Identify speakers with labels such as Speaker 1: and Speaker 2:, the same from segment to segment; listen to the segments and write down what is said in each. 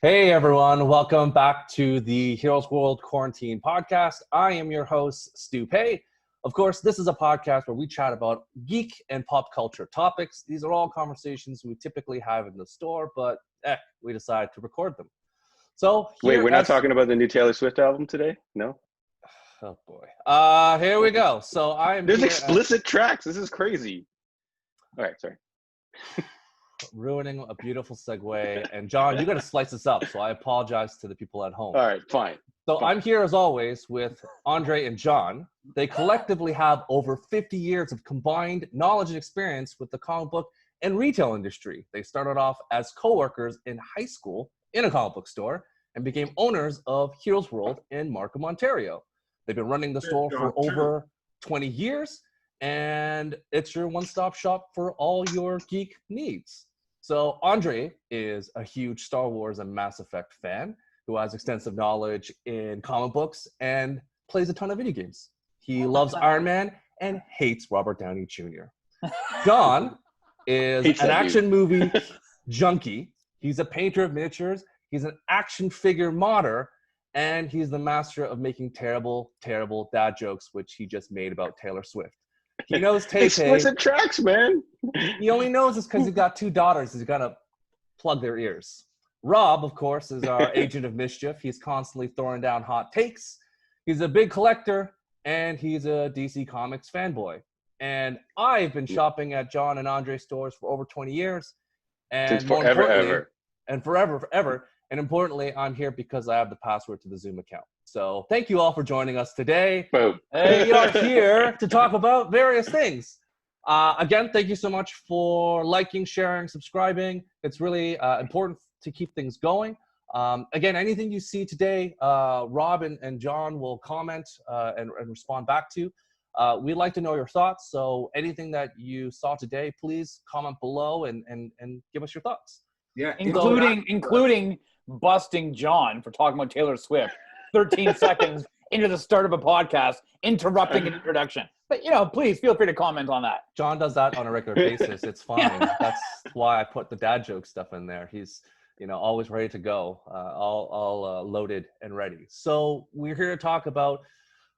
Speaker 1: Hey everyone, welcome back to the Heroes World Quarantine Podcast. I am your host, Stu Pei. Of course, this is a podcast where we chat about geek and pop culture topics. These are all conversations we typically have in the store, but we decided to record them. So
Speaker 2: Wait, we're not talking about the new Taylor Swift album today? No?
Speaker 1: Oh boy. Here we go. So I am
Speaker 2: There's
Speaker 1: here
Speaker 2: explicit tracks. This is crazy. All right, sorry.
Speaker 1: ruining a beautiful segue. And John, you got to slice this up, so I apologize to the people at home.
Speaker 2: All right, fine.
Speaker 1: So I'm here as always with Andre and John. They collectively have over 50 years of combined knowledge and experience with the comic book and retail industry. They started off as co-workers in high school in a comic book store and became owners of Heroes World in Markham, Ontario. They've been running the store for over 20 years, and it's your one-stop shop for all your geek needs. So Andre is a huge Star Wars and Mass Effect fan who has extensive knowledge in comic books and plays a ton of video games. He loves Iron Man and hates Robert Downey Jr. John is an action movie junkie. He's a painter of miniatures. He's an action figure modder, and he's the master of making terrible, terrible dad jokes, which he just made about Taylor Swift. He knows Tay-Tay.
Speaker 2: Explicit tracks, man.
Speaker 1: He only knows this because he's got two daughters. He's got to plug their ears. Rob, of course, is our agent of mischief. He's constantly throwing down hot takes. He's a big collector, and he's a DC Comics fanboy. And I've been shopping at John and Andre stores for over 20 years. And
Speaker 2: since forever.
Speaker 1: And forever. And importantly, I'm here because I have the password to the Zoom account. So thank you all for joining us today.
Speaker 2: Boom.
Speaker 1: We are here to talk about various things. Again, thank you so much for liking, sharing, subscribing. It's really important to keep things going. Again, anything you see today, Rob and John will comment and respond back to. We'd like to know your thoughts. So anything that you saw today, please comment below and give us your thoughts.
Speaker 3: Yeah, including busting John for talking about Taylor Swift 13 seconds into the start of a podcast, interrupting an introduction. But, please feel free to comment on that.
Speaker 1: John does that on a regular basis. It's fine. That's why I put the dad joke stuff in there. He's, always ready to go, all loaded and ready. So we're here to talk about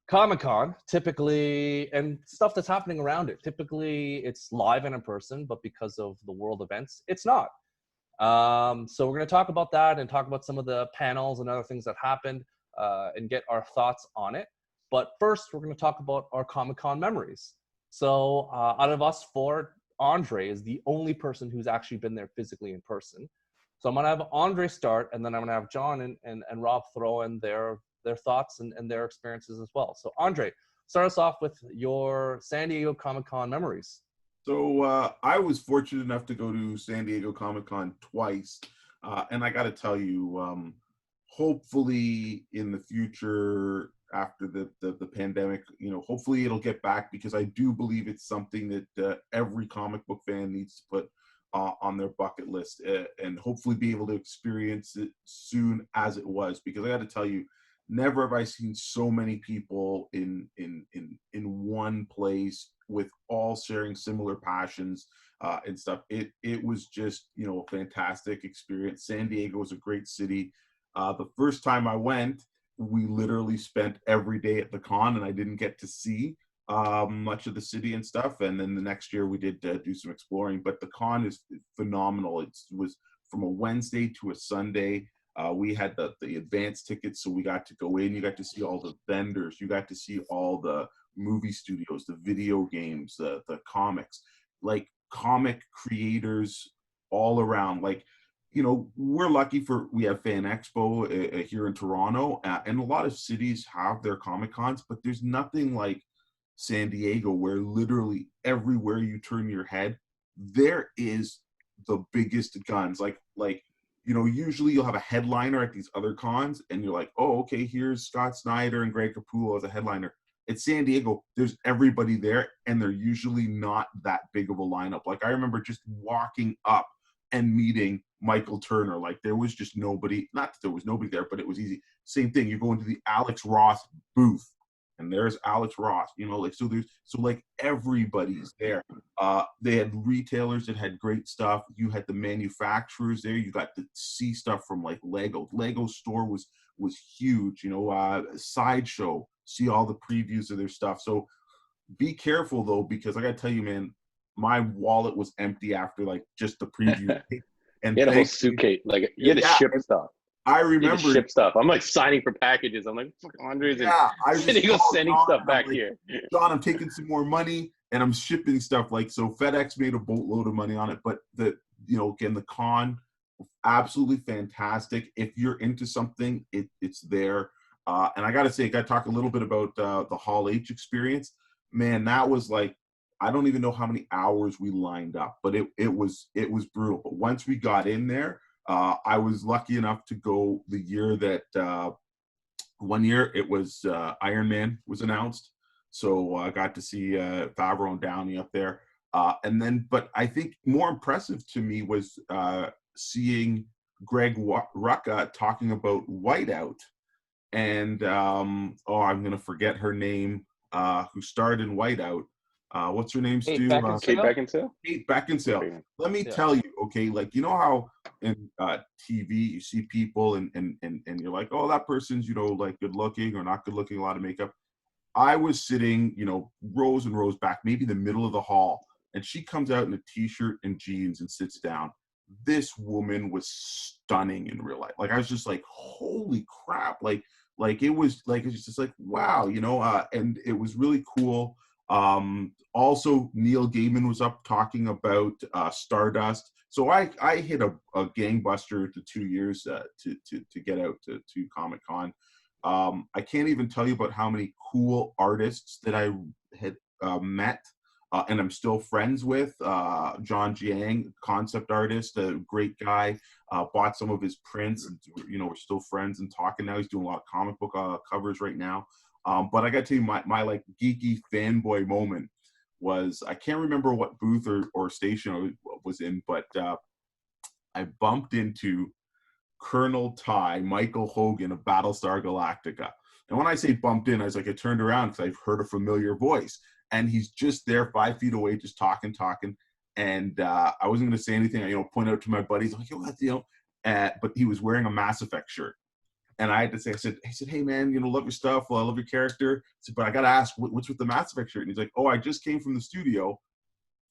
Speaker 1: Comic-Con, typically, and stuff that's happening around it. Typically, it's live and in person, but because of the world events, it's not. So we're going to talk about that and talk about some of the panels and other things that happened and get our thoughts on it. But first, we're going to talk about our Comic-Con memories. So out of us four, Andre is the only person who's actually been there physically in person. So I'm going to have Andre start, and then I'm going to have John and Rob throw in their thoughts and their experiences as well. So Andre, start us off with your San Diego Comic-Con memories.
Speaker 4: So I was fortunate enough to go to San Diego Comic-Con twice. And I got to tell you, hopefully in the future, after the pandemic, hopefully it'll get back, because I do believe it's something that every comic book fan needs to put on their bucket list, and hopefully be able to experience it soon as it was. Because I got to tell you, never have I seen so many people in one place with all sharing similar passions and stuff. It was just, a fantastic experience. San Diego was a great city. The first time I went, we literally spent every day at the con, and I didn't get to see much of the city and stuff. And then the next year we did do some exploring, but the con is phenomenal. It was from a Wednesday to a Sunday. We had the advanced tickets, so we got to go in. You got to see all the vendors. You got to see all the movie studios, the video games, the comics, like comic creators all around. Like, we're lucky we have Fan Expo here in Toronto, and a lot of cities have their Comic Cons, but there's nothing like San Diego, where literally everywhere you turn your head, there is the biggest guns. Like, usually you'll have a headliner at these other cons, and you're like, oh, okay, here's Scott Snyder and Greg Capullo as a headliner. At San Diego, there's everybody there, and they're usually not that big of a lineup. Like, I remember just walking up and meeting Michael Turner. Like, there was just nobody, not that there was nobody there, but it was easy. Same thing, you go into the Alex Ross booth, and there's Alex Ross, you know, like, so like everybody's there. They had retailers that had great stuff. You had the manufacturers there. You got to see stuff from like Lego store was huge, you know. Sideshow, see all the previews of their stuff. So be careful though, because I gotta tell you, man, my wallet was empty after like just the preview. And
Speaker 2: You had a whole suitcase, like you had to ship stuff.
Speaker 4: I
Speaker 2: You had
Speaker 4: remember
Speaker 2: to ship stuff. I'm like signing for packages. I'm like, fuck, Andre's and sending stuff back here.
Speaker 4: John, I'm taking some more money and I'm shipping stuff. Like, so FedEx made a boatload of money on it, but again, the con, absolutely fantastic. If you're into something, it's there. And I got to talk a little bit about the Hall H experience. Man, that was like, I don't even know how many hours we lined up, but it was brutal. But once we got in there, I was lucky enough to go the year that one year it was Iron Man was announced. So I got to see Favreau and Downey up there. But I think more impressive to me was seeing Greg Rucka talking about Whiteout. And, I'm going to forget her name, who starred in Whiteout. What's her name, Stu?
Speaker 2: Kate Beckinsale?
Speaker 4: Kate Beckinsale. Let me tell you, okay, like, you know how in TV you see people and you're like, oh, that person's, you know, like good looking or not good looking, a lot of makeup. I was sitting, you know, rows and rows back, maybe the middle of the hall, and she comes out in a t-shirt and jeans and sits down. This woman was stunning in real life. Like, I was just like, holy crap. Like it was like, it's just like, wow, you know, and it was really cool. Also Neil Gaiman was up talking about Stardust. So I hit a gangbuster the 2 years to get out to Comic-Con. I can't even tell you about how many cool artists that I had met and I'm still friends with. John Jiang, concept artist, a great guy, bought some of his prints, and, you know, we're still friends and talking now. He's doing a lot of comic book covers right now. But I got to tell you, my like geeky fanboy moment was, I can't remember what booth or station I was in, but I bumped into Colonel Ty, Michael Hogan of Battlestar Galactica. And when I say bumped in, I was like, I turned around because I've heard a familiar voice. And he's just there 5 feet away, just talking. And I wasn't going to say anything. I, point out to my buddies, I'm like, yo, but he was wearing a Mass Effect shirt. And I had to say, he said, hey, man, love your stuff. Well, I love your character. I said, but I got to ask, what's with the Mass Effect shirt? And he's like, oh, I just came from the studio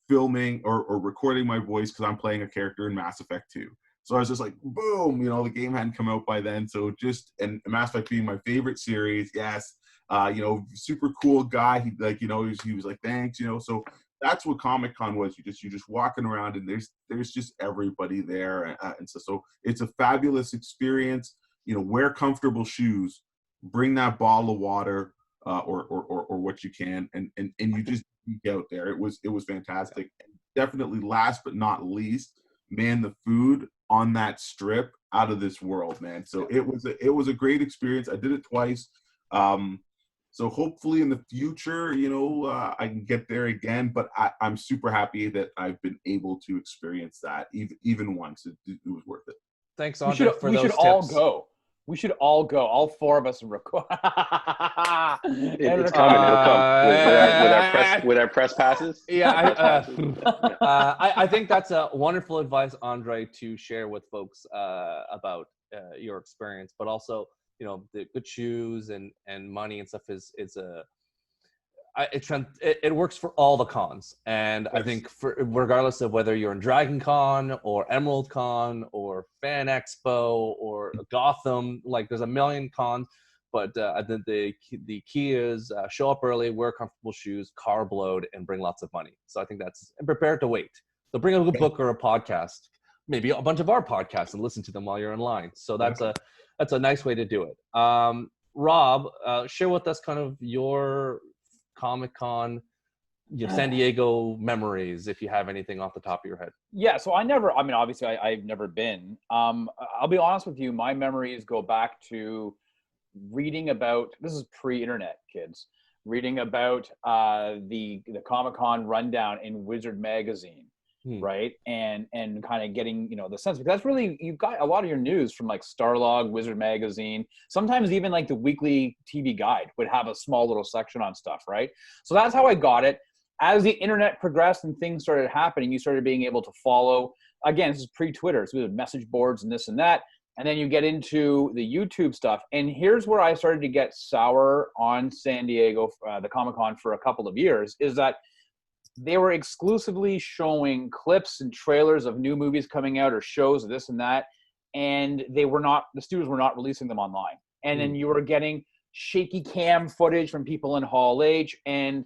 Speaker 4: filming or recording my voice because I'm playing a character in Mass Effect 2. So I was just like, boom, the game hadn't come out by then. So and Mass Effect being my favorite series, yes, super cool guy. He he was like, thanks, so that's what Comic-Con was. You're just walking around and there's just everybody there. And so it's a fabulous experience. Wear comfortable shoes, bring that bottle of water or what you can, and you just geek out there. It was fantastic. And definitely last but not least, man, the food on that strip, out of this world, man. So it was a great experience. I did it twice. So hopefully in the future, I can get there again. But I'm super happy that I've been able to experience that even once. It was worth it.
Speaker 1: Thanks, Andre, for those tips.
Speaker 3: All go. We should all go. All four of us record.
Speaker 2: It's coming. It'll come with our press passes.
Speaker 1: Yeah, I think that's a wonderful advice, Andre, to share with folks about your experience, but also the good shoes and money and stuff it works for all the cons. And I think regardless of whether you're in Dragon Con or Emerald Con or Fan Expo or Gotham, like there's a million cons, but I think the key is show up early, wear comfortable shoes, carb load, and bring lots of money. So I think and prepare to wait. So bring a good book or a podcast, maybe a bunch of our podcasts, and listen to them while you're in line. So that's a nice way to do it. Rob, share with us kind of your Comic-Con, San Diego memories, if you have anything off the top of your head.
Speaker 3: Yeah, so I've never been. I'll be honest with you, my memories go back to reading about, this is pre-internet, kids, reading about the Comic-Con rundown in Wizard magazine. right? And kind of getting, you know, the sense, because that's really, you got a lot of your news from like Starlog, Wizard Magazine, sometimes even like the Weekly TV Guide would have a small little section on stuff, right? So that's how I got it. As the internet progressed and things started happening, you started being able to follow, again, this is pre-Twitter, so we had message boards and this and that. And then you get into the YouTube stuff. And here's where I started to get sour on San Diego, the Comic-Con for a couple of years, is that they were exclusively showing clips and trailers of new movies coming out or shows or this and that. And they were not, the studios were not releasing them online. And then you were getting shaky cam footage from people in Hall H. And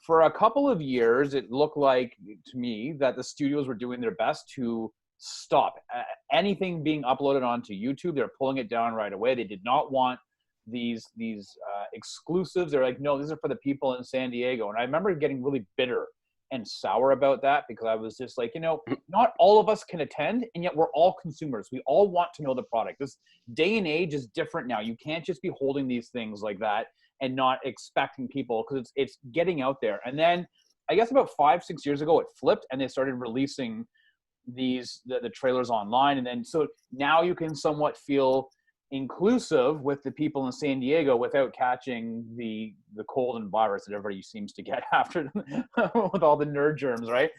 Speaker 3: for a couple of years, it looked like to me that the studios were doing their best to stop anything being uploaded onto YouTube. They're pulling it down right away. They did not want these exclusives. They're like, no, these are for the people in San Diego. And I remember getting really bitter and sour about that, because I was just like, you know, not all of us can attend, and yet we're all consumers. We all want to know the product. This day and age is different now. You can't just be holding these things like that and not expecting people, because it's getting out there. And then I guess about 5-6 years ago, it flipped and they started releasing the trailers online. And then so now you can somewhat feel inclusive with the people in San Diego without catching the cold and virus that everybody seems to get after with all the nerd germs, right?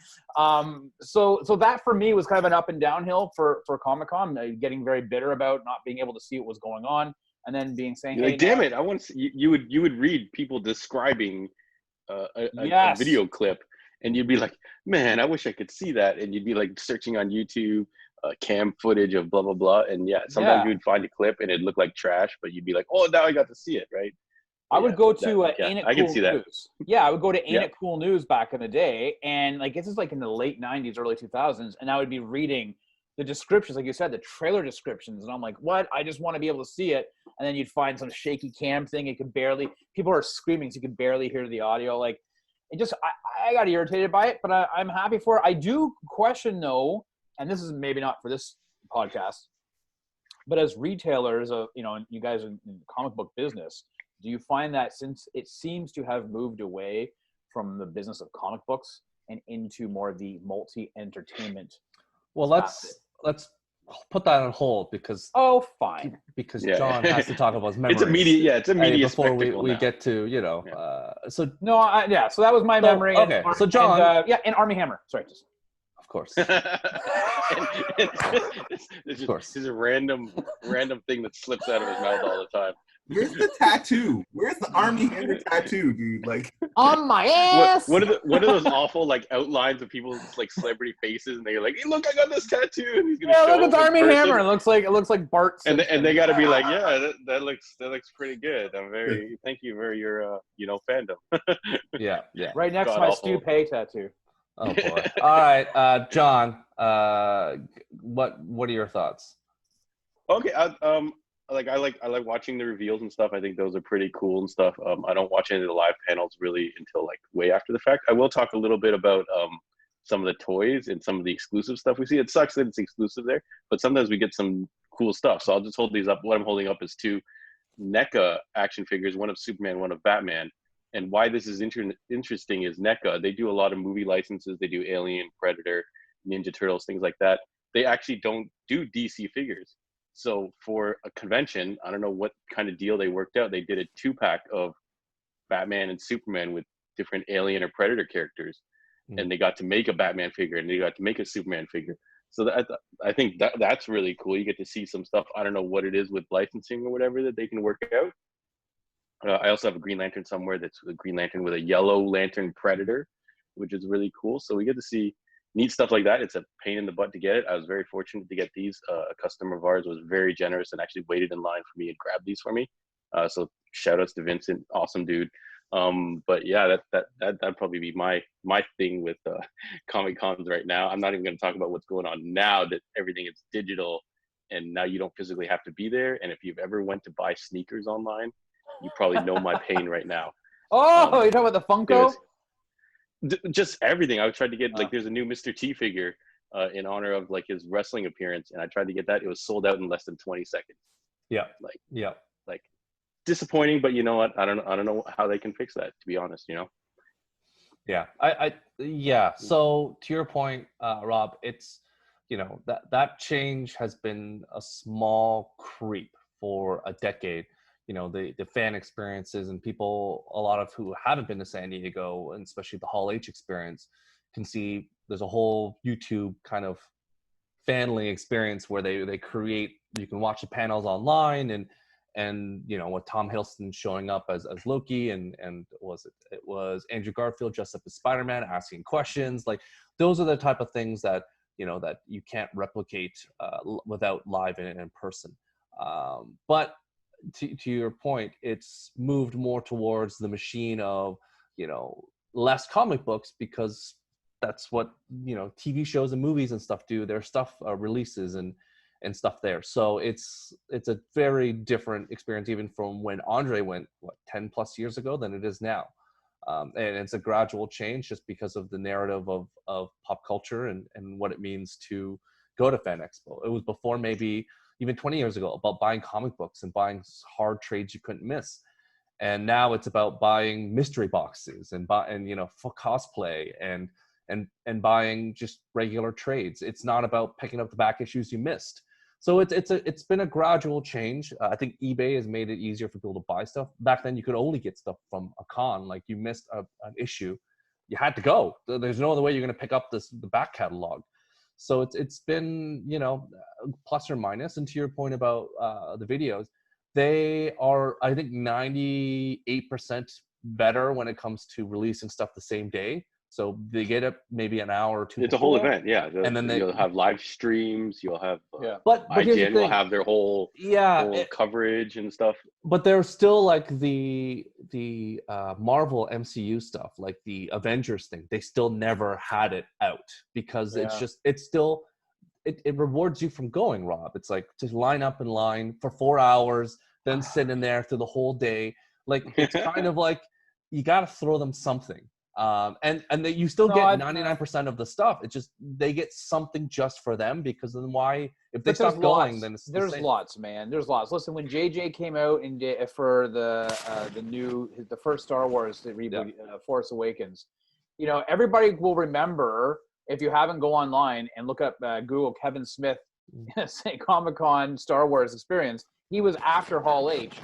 Speaker 3: So that for me was kind of an up and downhill for Comic-Con, getting very bitter about not being able to see what was going on, and then saying,
Speaker 2: You're
Speaker 3: hey,
Speaker 2: like, damn it, I want to see, you would read people describing a video clip, and you'd be like, man, I wish I could see that. And you'd be like searching on YouTube, cam footage of blah, blah, blah. And sometimes you would find a clip and it'd look like trash, but you'd be like, oh, now I got to see it, right?
Speaker 3: I would go to Ain't It Cool
Speaker 2: I can see
Speaker 3: News. Yeah, I would go to Ain't It Cool News back in the day. And like, this is like in the late 90s, early 2000s. And I would be reading the descriptions, like you said, the trailer descriptions. And I'm like, what? I just want to be able to see it. And then you'd find some shaky cam thing. You could barely, people are screaming, so you could barely hear the audio. Like, it just, I got irritated by it, but I'm happy for it. I do question though, and this is maybe not for this podcast, but as retailers, you know, you guys in the comic book business, do you find that since it seems to have moved away from the business of comic books and into more of the multi-entertainment?
Speaker 1: Well, let's put that on hold because
Speaker 3: fine,
Speaker 1: because John has to talk about his memories.
Speaker 2: It's a media
Speaker 1: before
Speaker 2: spectacle
Speaker 1: we
Speaker 2: now.
Speaker 1: get to, you know, so
Speaker 3: so that was my memory.
Speaker 1: Okay, so John,
Speaker 3: and Army Hammer. Sorry, just
Speaker 1: of course.
Speaker 2: This is a random thing that slips out of his mouth all the time.
Speaker 4: Where's the tattoo? Where's the Army Hammer tattoo, dude? Like
Speaker 3: on my ass.
Speaker 2: What are those awful like outlines of people's like celebrity faces, and they're like, "Hey, look, I got this tattoo," and he's gonna show
Speaker 3: look, it's Army Hammer. It looks like Bart.
Speaker 2: And they got to be like, "Yeah, that looks pretty good. Thank you for your fandom."
Speaker 1: yeah.
Speaker 3: Right next to my Stu Pay tattoo.
Speaker 1: Oh boy. All right, John. What are your thoughts?
Speaker 2: Okay. I like watching the reveals and stuff. I think those are pretty cool and stuff. I don't watch any of the live panels really until like way after the fact. I will talk a little bit about some of the toys and some of the exclusive stuff we see. It sucks that it's exclusive there, but sometimes we get some cool stuff. So I'll just hold these up. What I'm holding up is 2 NECA action figures, one of Superman, one of Batman. And why this is interesting is NECA, they do a lot of movie licenses. They do Alien, Predator, Ninja Turtles, things like that. They actually don't do DC figures. So for a convention, I don't know what kind of deal they worked out. They did a 2-pack of Batman and Superman with different Alien or Predator characters. And they got to make a Batman figure and they got to make a Superman figure. So I think that's really cool. You get to see some stuff. I don't know what it is with licensing or whatever that they can work out. I also have a Green Lantern somewhere that's a Green Lantern with a Yellow Lantern Predator, which is really cool. So we get to see neat stuff like that. It's a pain in the butt to get it. I was very fortunate to get these. A customer of ours was very generous and actually waited in line for me and grabbed these for me. So shout outs to Vincent, awesome dude. But yeah, that'd probably be my thing with Comic Cons right now. I'm not even going to talk about what's going on now that everything is digital and now you don't physically have to be there. And if you've ever went to buy sneakers online, you probably know my pain right now.
Speaker 3: You're talking about the Funko?
Speaker 2: Just everything. I tried to get like there's a new Mr. T figure in honor of like his wrestling appearance, and I tried to get that. It was sold out in less than 20 seconds. Like disappointing, but you know what? I don't know how they can fix that, to be honest.
Speaker 1: Yeah, yeah. So to your point, Rob, it's, you know, that change has been a small creep for a decade. You know, the fan experiences and people, a lot of who haven't been to San Diego, and especially the Hall H experience, can see there's a whole YouTube kind of family experience where they create, you can watch the panels online, and you know, with Tom Hiddleston showing up as Loki, and it was Andrew Garfield dressed up as Spider-Man asking questions. Like, those are the type of things that, you know, that you can't replicate without live and in person. But to your point, it's moved more towards the machine of, you know, less comic books, because that's what, you know, TV shows and movies and stuff do. Their stuff releases and stuff there. So it's a very different experience, even from when Andre went, what, 10 plus years ago, than it is now. And it's a gradual change just because of the narrative of pop culture and what it means to go to Fan Expo. It was before, maybe even 20 years ago, about buying comic books and buying hard trades you couldn't miss. And now it's about buying mystery boxes and you know, for cosplay and buying just regular trades. It's not about picking up the back issues you missed. So it's been a gradual change. I think eBay has made it easier for people to buy stuff. Back then, you could only get stuff from a con. Like, you missed an issue, you had to go. There's no other way you're going to pick up the back catalog. So it's been, you know, plus or minus. And to your point about the videos, they are, I think, 98% better when it comes to releasing stuff the same day. So they get up maybe an hour or two.
Speaker 2: It's a whole event, yeah.
Speaker 1: And then
Speaker 2: you'll have live streams. You'll have
Speaker 1: but
Speaker 2: IGN will have their whole coverage and stuff.
Speaker 1: But there's still, like, the Marvel MCU stuff, like the Avengers thing. They still never had it out, because it rewards you from going, Rob. It's like, just line up in line for 4 hours, then sit in there through the whole day. Like, it's kind of like, you got to throw them something. And you still get 99% of the stuff. It's just, they get something just for them, because then why, if they stop going, then
Speaker 3: there's lots, man. There's lots. Listen, when JJ came out and for the first Star Wars reboot, Force Awakens, you know, everybody will remember, if you haven't, go online and look up Google Kevin Smith say Comic-Con Star Wars experience. He was after Hall H,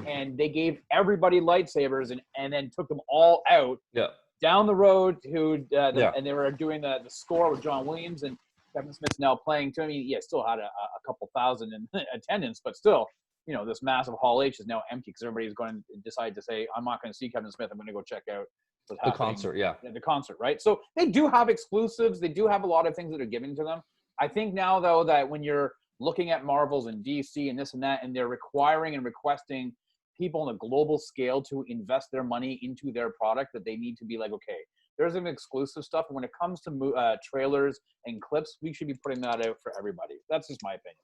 Speaker 3: and they gave everybody lightsabers and then took them all out.
Speaker 1: Yeah.
Speaker 3: Down the road and they were doing the score with John Williams, and Kevin Smith's now playing to him. He still had a couple thousand in attendance, but still, you know, this massive Hall H is now empty because everybody's going to decide to say, I'm not going to see Kevin Smith. I'm going to go check out what's happening.
Speaker 1: Concert,
Speaker 3: the concert, right? So they do have exclusives. They do have a lot of things that are given to them. I think now, though, that when you're looking at Marvels and DC and this and that, and they're requiring and requesting people on a global scale to invest their money into their product, that they need to be like, okay, there's an exclusive stuff. And when it comes to trailers and clips, we should be putting that out for everybody. That's just my opinion.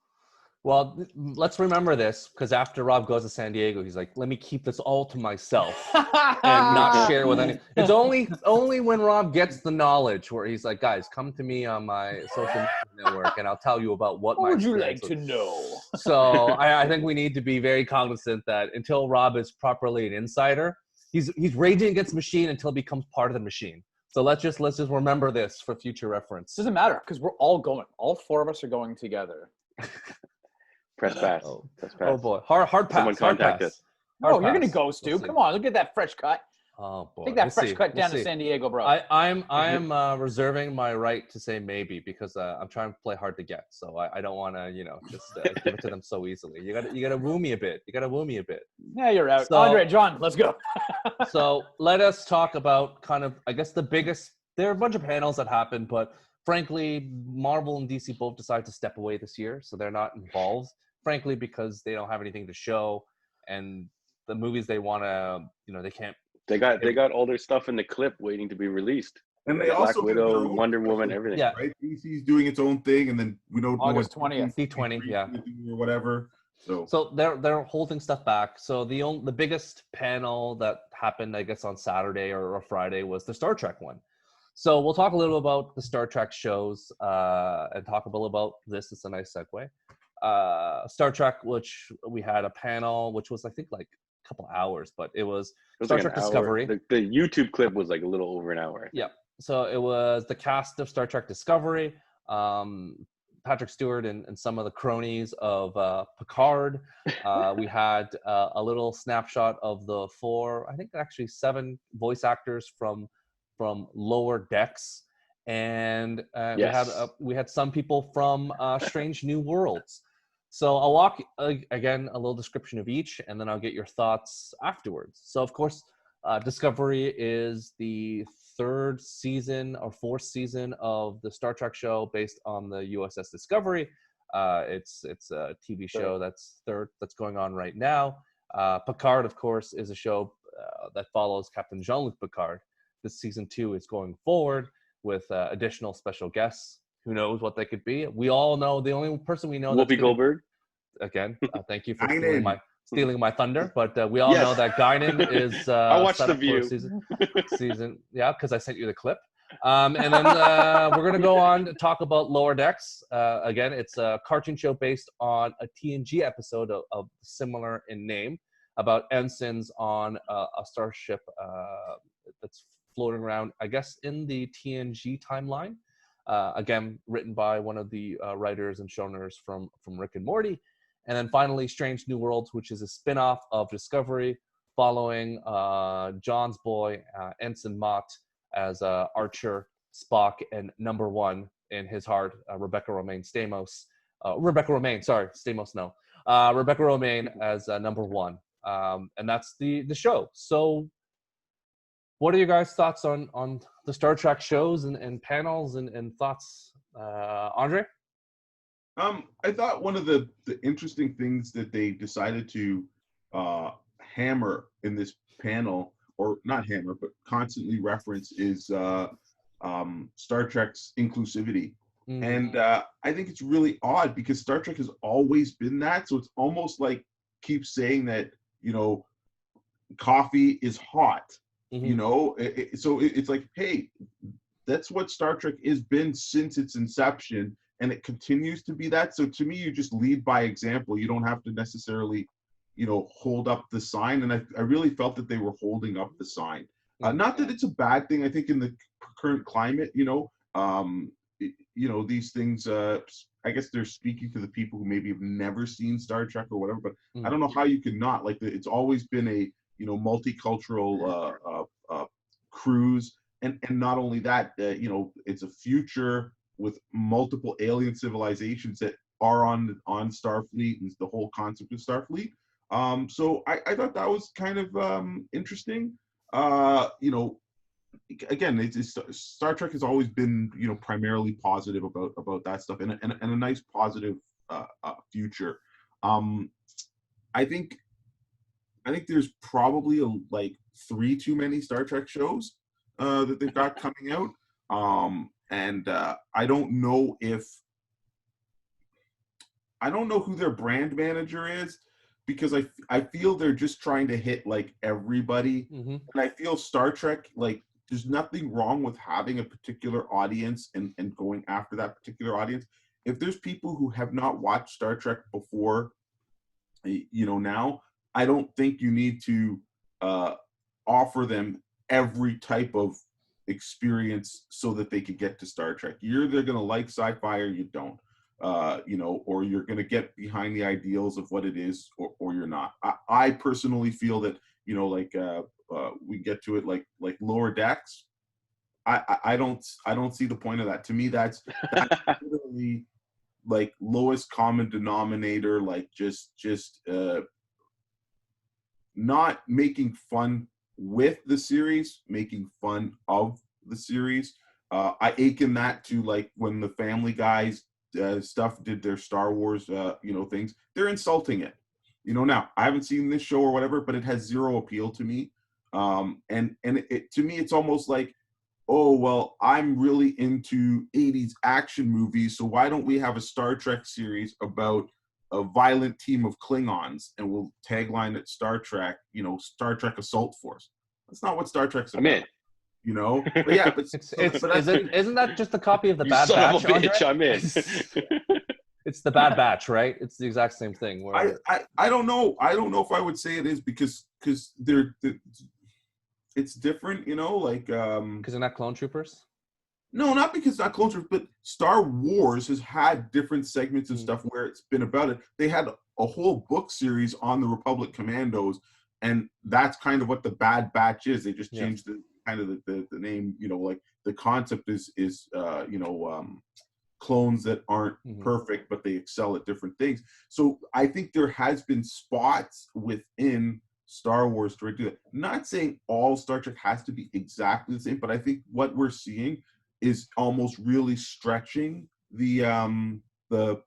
Speaker 1: Well, let's remember this, because after Rob goes to San Diego, he's like, let me keep this all to myself and not share with any. It's only when Rob gets the knowledge where he's like, guys, come to me on my social media network and I'll tell you about what
Speaker 3: would you like to know.
Speaker 1: So I think we need to be very cognizant that until Rob is properly an insider, he's raging against the machine until it becomes part of the machine. So let's just remember this for future reference.
Speaker 3: Doesn't matter, because we're all going. All four of us are going together.
Speaker 2: Press pass. Press pass.
Speaker 1: Oh boy, hard pass.
Speaker 2: Someone contact us.
Speaker 3: Oh, you're gonna go, Stu. Come on, look at that fresh cut.
Speaker 1: Oh boy,
Speaker 3: take that fresh cut down to San Diego, bro.
Speaker 1: I'm reserving my right to say maybe, because I'm trying to play hard to get. So I don't want to, you know, just give it to them so easily. You gotta woo me a bit.
Speaker 3: Yeah, you're out. So, Andre, John, let's go.
Speaker 1: So let us talk about kind of, I guess, the biggest. There are a bunch of panels that happened, but frankly, Marvel and DC both decided to step away this year, so they're not involved. Frankly, because they don't have anything to show, and the movies they want to, you know, they can't.
Speaker 2: They got all their stuff in the clip waiting to be released.
Speaker 4: And they
Speaker 2: Black
Speaker 4: also
Speaker 2: Widow, Wonder Woman, everything.
Speaker 1: Yeah,
Speaker 4: right. DC's doing its own thing, and then we don't
Speaker 3: August
Speaker 4: know what
Speaker 3: 20th,
Speaker 1: D20, yeah,
Speaker 4: or whatever. So
Speaker 1: they're holding stuff back. So the biggest panel that happened, I guess, on Saturday or Friday was the Star Trek one. So we'll talk a little about the Star Trek shows and talk a little about this. It's a nice segue. Star Trek, which we had a panel, which was, I think, like couple hours, but it was
Speaker 2: It
Speaker 1: Star
Speaker 2: was like
Speaker 1: Trek
Speaker 2: an hour.
Speaker 1: Discovery.
Speaker 2: The YouTube clip was like a little over an hour.
Speaker 1: Yeah. So it was the cast of Star Trek Discovery, Patrick Stewart and some of the cronies of Picard. We had a little snapshot of the 7 voice actors from Lower Decks, and we had some people from Strange New Worlds. So I'll walk again a little description of each, and then I'll get your thoughts afterwards. So of course, Discovery is the 3rd season or 4th season of the Star Trek show based on the USS Discovery. It's a TV show that's going on right now. Picard, of course, is a show that follows Captain Jean-Luc Picard. This season 2 is going forward with additional special guests. Who knows what they could be? We all know the only person we know.
Speaker 2: Whoopi Goldberg.
Speaker 1: Again, thank you for stealing my thunder, but we all know that Guinan is
Speaker 2: I watched
Speaker 1: set
Speaker 2: The
Speaker 1: up
Speaker 2: View.
Speaker 1: For season, yeah, because I sent you the clip. And then we're going to go on to talk about Lower Decks. Again, it's a cartoon show based on a TNG episode of similar in name about ensigns on a starship that's floating around, I guess, in the TNG timeline. Again, written by one of the writers and showrunners from Rick and Morty. And then finally, Strange New Worlds, which is a spin-off of Discovery, following John's boy, Ensign Mott, as Archer, Spock, and number 1 in his heart, Rebecca Romaine Stamos. Rebecca Romaine as number 1. And that's the show. So what are your guys' thoughts on the Star Trek shows and panels and thoughts? Andre?
Speaker 4: I thought one of the interesting things that they decided to hammer in this panel, or not hammer, but constantly reference, is Star Trek's inclusivity. And I think it's really odd because Star Trek has always been that. So it's almost like keeps saying that, coffee is hot. It's like, hey, that's what Star Trek has been since its inception. And it continues to be that. So to me, you just lead by example. You don't have to necessarily, hold up the sign. And I really felt that they were holding up the sign. Not that it's a bad thing. I think in the current climate, these things, I guess they're speaking to the people who maybe have never seen Star Trek or whatever. But I don't know how you can not. It's always been a, multicultural cruise. And not only that, it's a future with multiple alien civilizations that are on Starfleet and the whole concept of Starfleet. So I thought that was kind of interesting. Again, Star Trek has always been, primarily positive about that stuff and a nice positive future. I think there's probably 3 too many Star Trek shows that they've got coming out. And I don't know who their brand manager is, because I feel they're just trying to hit everybody. And I feel Star Trek, there's nothing wrong with having a particular audience and going after that particular audience. If there's people who have not watched Star Trek before, now, I don't think you need to offer them every type of experience so that they could get to Star Trek. You're either going to like sci-fi or you don't, or you're going to get behind the ideals of what it is, or you're not. I personally feel that, we get to it like Lower Decks. I don't see the point of that. To me, that's literally lowest common denominator, just not making fun with the series, making fun of the series. I akin that to when the Family Guys stuff did their Star Wars things. They're insulting it. Now I haven't seen this show or whatever, but it has zero appeal to me. And it to me it's almost like, oh well, I'm really into 80s action movies, so why don't we have a Star Trek series about a violent team of Klingons, and we'll tagline it Star Trek, Star Trek Assault Force. That's not what Star Trek's about.
Speaker 2: I'm in.
Speaker 4: But yeah, but
Speaker 1: isn't that just a copy of the
Speaker 2: You
Speaker 1: Bad
Speaker 2: son
Speaker 1: Batch?
Speaker 2: of a bitch,
Speaker 1: Andre?
Speaker 2: I'm in.
Speaker 1: it's the Bad Batch, right? It's the exact same thing. Where
Speaker 4: I don't know. I don't know if I would say it is because it's different, you know, like
Speaker 1: because they're not clone troopers.
Speaker 4: no, not because it's not clone troopers, but Star Wars has had different segments and stuff where it's been about it. They had a whole book series on the Republic Commandos, and that's kind of what the Bad Batch is. They just changed the kind of the name, you know, like the concept is you know, clones that aren't perfect, but they excel at different things. So I think there has been spots within Star Wars to do that. Not saying all Star Trek has to be exactly the same, but I think what we're seeing is almost really stretching the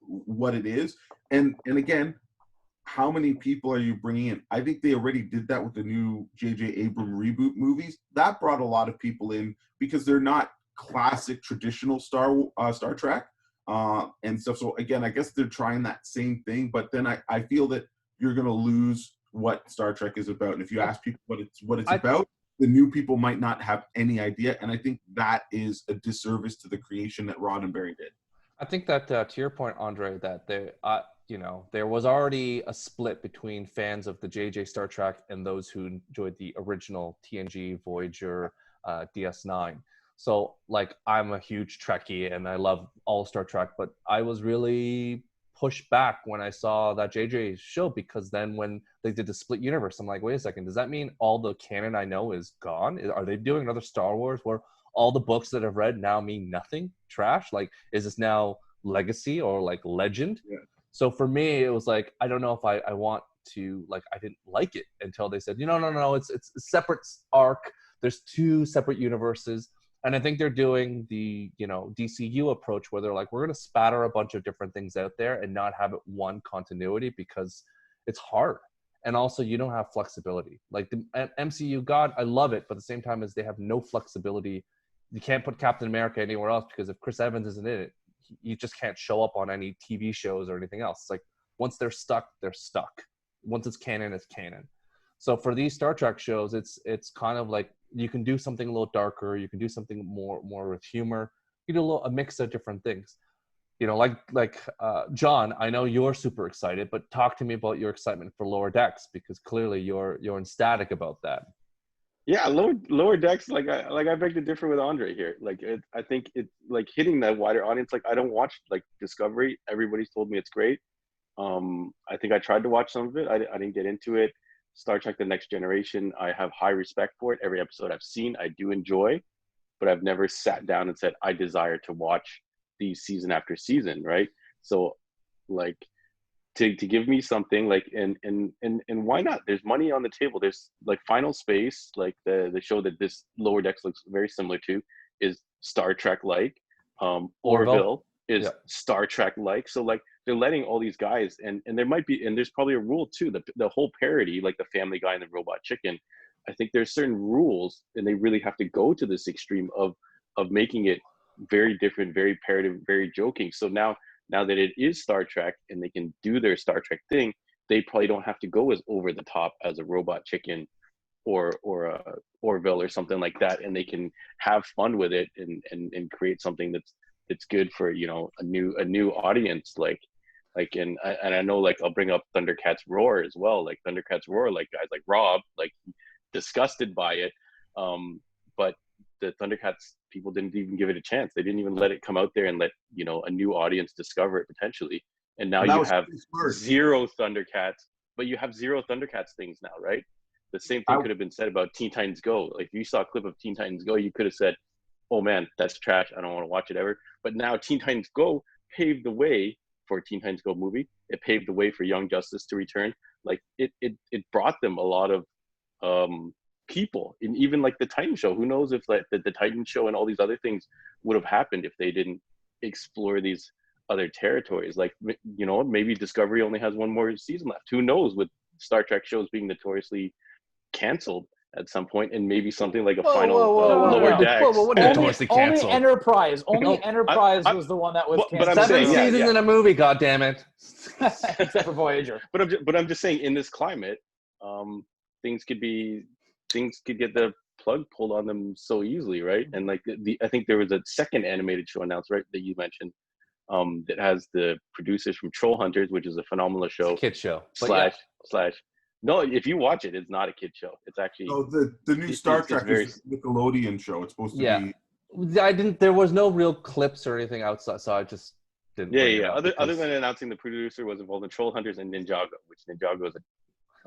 Speaker 4: what it is. And again, how many people are you bringing in? I think they already did that with the new J.J. Abrams reboot movies. That brought a lot of people in because they're not classic traditional Star Trek and stuff. So again, I guess they're trying that same thing, but then I feel that you're going to lose what Star Trek is about. And if you ask people what it's about, the new people might not have any idea. And I think that is a disservice to the creation that Roddenberry did.
Speaker 1: I think that to your point, Andre, that you know, there was already a split between fans of the JJ Star Trek and those who enjoyed the original TNG, Voyager, DS9. So, like, I'm a huge Trekkie and I love all Star Trek, but I was really pushed back when I saw that JJ show, because then when they did the split universe, I'm like, wait a second, does that mean all the canon I know is gone? Are they doing another Star Wars where all the books that I've read now mean nothing? Trash? Like, is this now legacy or like legend?
Speaker 4: Yeah.
Speaker 1: So for me, it was like, I don't know if I want to, like, I didn't like it until they said, no, it's a separate arc. There's two separate universes. And I think they're doing the, you know, DCU approach where they're like, we're going to spatter a bunch of different things out there and not have it one continuity because it's hard. And also you don't have flexibility. Like the MCU, God, I love it. But at the same time, as they have no flexibility. You can't put Captain America anywhere else because if Chris Evans isn't in it, you just can't show up on any TV shows or anything else. It's like once they're stuck, they're stuck. Once it's canon, it's canon. So for these Star Trek shows, it's kind of like you can do something a little darker. You can do something more with humor. You do a mix of different things. You know, like John, I know you're super excited, but talk to me about your excitement for Lower Decks, because clearly you're ecstatic about that.
Speaker 2: Yeah, lower decks. Like I beg to differ with Andre here. Like I think it's like hitting that wider audience. Like I don't watch like Discovery. Everybody's told me it's great. I think I tried to watch some of it. I didn't get into it. Star Trek: The Next Generation, I have high respect for it. Every episode I've seen, I do enjoy, but I've never sat down and said I desire to watch these season after season. Right. So, like. To give me something like and why not? There's money on the table. There's like Final Space, like the show that this Lower Decks looks very similar to, is Star Trek like. Orville is Star Trek like. So like they're letting all these guys and there might be, and there's probably a rule too, the whole parody, like the Family Guy and the Robot Chicken. I think there's certain rules and they really have to go to this extreme of making it very different, very parody, very joking. So now that it is Star Trek and they can do their Star Trek thing, they probably don't have to go as over the top as a Robot Chicken or a Orville or something like that, and they can have fun with it and create something that's good for, you know, a new audience. Like and I know, like, I'll bring up Thundercats Roar as well. Like Thundercats Roar, like guys like Rob, like disgusted by it, but the Thundercats people didn't even give it a chance. They didn't even let it come out there and let, you know, a new audience discover it potentially. And now you have zero Thundercats, but you have zero Thundercats things now, right? The same thing could have been said about Teen Titans Go. Like if you saw a clip of Teen Titans Go, you could have said, oh man, that's trash. I don't want to watch it ever. But now Teen Titans Go paved the way for a Teen Titans Go movie. It paved the way for Young Justice to return. Like it brought them a lot of people. And even like the Titan show, who knows if like the Titan show and all these other things would have happened if they didn't explore these other territories. Like, you know, maybe Discovery only has one more season left. Who knows, with Star Trek shows being notoriously canceled at some point, and maybe something like a Lower Decks.
Speaker 3: Only Enterprise was the one that was canceled.
Speaker 2: But I'm
Speaker 1: 7
Speaker 2: saying,
Speaker 1: seasons in a movie, goddammit.
Speaker 3: Except for Voyager.
Speaker 2: But I'm just saying, in this climate, things could get the plug pulled on them so easily, right? And like I think there was a second animated show announced, right, that you mentioned, that has the producers from Troll Hunters, which is a phenomenal show.
Speaker 1: Kid show.
Speaker 2: Slash. No, if you watch it, it's not a kid show. It's actually
Speaker 4: the new Star Trek is a Nickelodeon show. It's supposed to be.
Speaker 1: There was no real clips or anything outside, so I just didn't.
Speaker 2: Other than announcing the producer was involved in Troll Hunters and Ninjago, which Ninjago is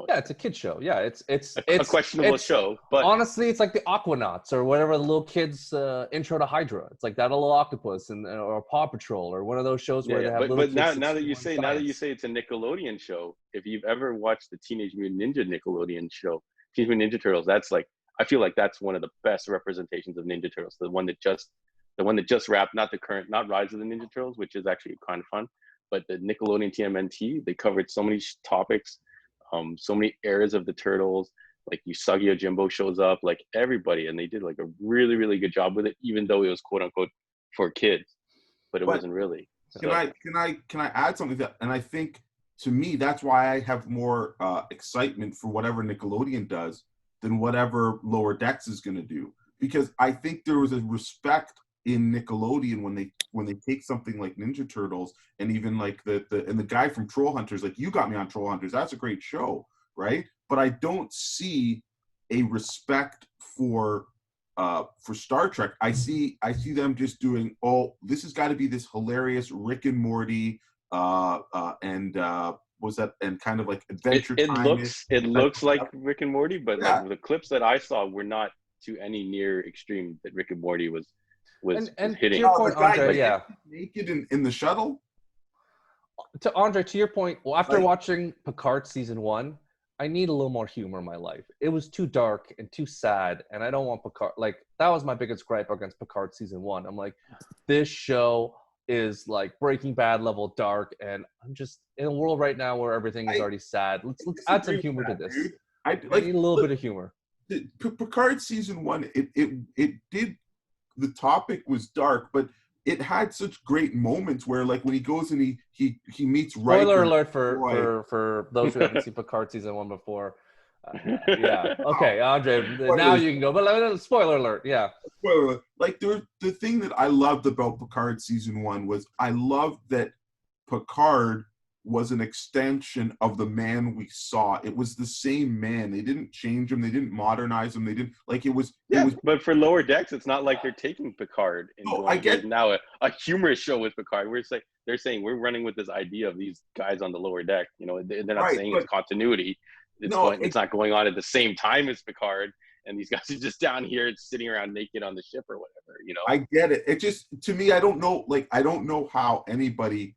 Speaker 1: it's a kid show. Yeah, it's
Speaker 2: a questionable show. But
Speaker 1: honestly, it's like the Aquanauts or whatever, the little kids' intro to Hydra. It's like that little octopus or Paw Patrol or one of those shows where they have little kids.
Speaker 2: But now that you say it's a Nickelodeon show, if you've ever watched the Teenage Mutant Ninja Nickelodeon show, Teenage Mutant Ninja Turtles, that's like, I feel like that's one of the best representations of Ninja Turtles. The one that just wrapped, not Rise of the Ninja Turtles, which is actually kind of fun, but the Nickelodeon TMNT. They covered so many topics. So many eras of the Turtles, like Usagi Yojimbo shows up, like everybody, and they did like a really, really good job with it, even though it was quote unquote for kids, but it wasn't really.
Speaker 4: Can I add something to that? And I think to me that's why I have more excitement for whatever Nickelodeon does than whatever Lower Decks is going to do, because I think there was a respect in Nickelodeon when they take something like Ninja Turtles and even like the guy from Troll Hunters, like you got me on Troll Hunters, that's a great show, right? But I don't see a respect for Star Trek. I see them just doing, this has got to be this hilarious Rick and Morty and kind of like Adventure Time.
Speaker 2: It looks like Rick and Morty, but like the clips that I saw were not to any near extreme that Rick and Morty was hitting.
Speaker 1: To your point, Andre,
Speaker 4: naked in the shuttle.
Speaker 1: To Andre, to your point, after watching Picard season 1, I need a little more humor in my life. It was too dark and too sad, and I don't want Picard. Like, that was my biggest gripe against Picard season 1. I'm like, this show is like Breaking Bad level dark, and I'm just in a world right now where everything is already sad. Let's add some humor to this. I need a little bit of humor.
Speaker 4: Picard season 1, it did. The topic was dark, but it had such great moments where, like, when he goes and he meets Riker.
Speaker 1: Spoiler alert for those who haven't seen Picard season 1 before. Okay, Andre. Now you can go. But spoiler alert. Yeah.
Speaker 4: Spoiler alert. Like, the thing that I loved about Picard season 1 was I loved that Picard was an extension of the man we saw. It was the same man. They didn't change him. They didn't modernize him. They didn't like it was.
Speaker 2: But for Lower Decks, it's not like they're taking Picard and now a humorous show with Picard. They're saying we're running with this idea of these guys on the lower deck. You know, they're not saying it's continuity. It's not going on at the same time as Picard, and these guys are just down here sitting around naked on the ship or whatever. You know,
Speaker 4: I get it. It just, to me, I don't know how anybody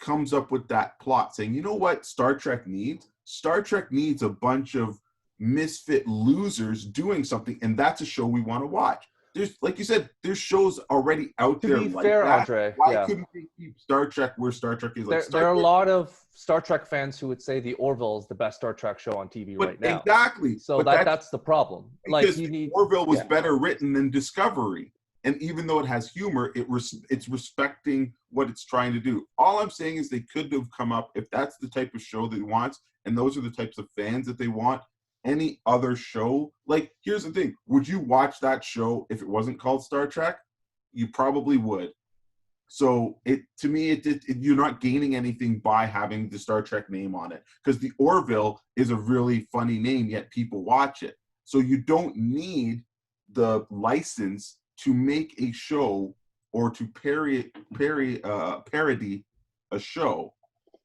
Speaker 4: comes up with that plot saying, you know what Star Trek needs? Star Trek needs a bunch of misfit losers doing something, and that's a show we want to watch. There's, like you said, there's shows already out there.
Speaker 1: To be fair,
Speaker 4: that.
Speaker 1: Andre,
Speaker 4: why couldn't they keep Star Trek where Star Trek is?
Speaker 1: There are a lot of Star Trek fans who would say the Orville is the best Star Trek show on TV right now.
Speaker 4: Exactly.
Speaker 1: So that's the problem. Like,
Speaker 4: Orville was better written than Discovery. And even though it has humor, it's respecting what it's trying to do. All I'm saying is they could have come up, if that's the type of show they want, and those are the types of fans that they want, any other show. Like, here's the thing. Would you watch that show if it wasn't called Star Trek? You probably would. So to me, you're not gaining anything by having the Star Trek name on it. Because the Orville is a really funny name, yet people watch it. So you don't need the license to make a show or to parody a show.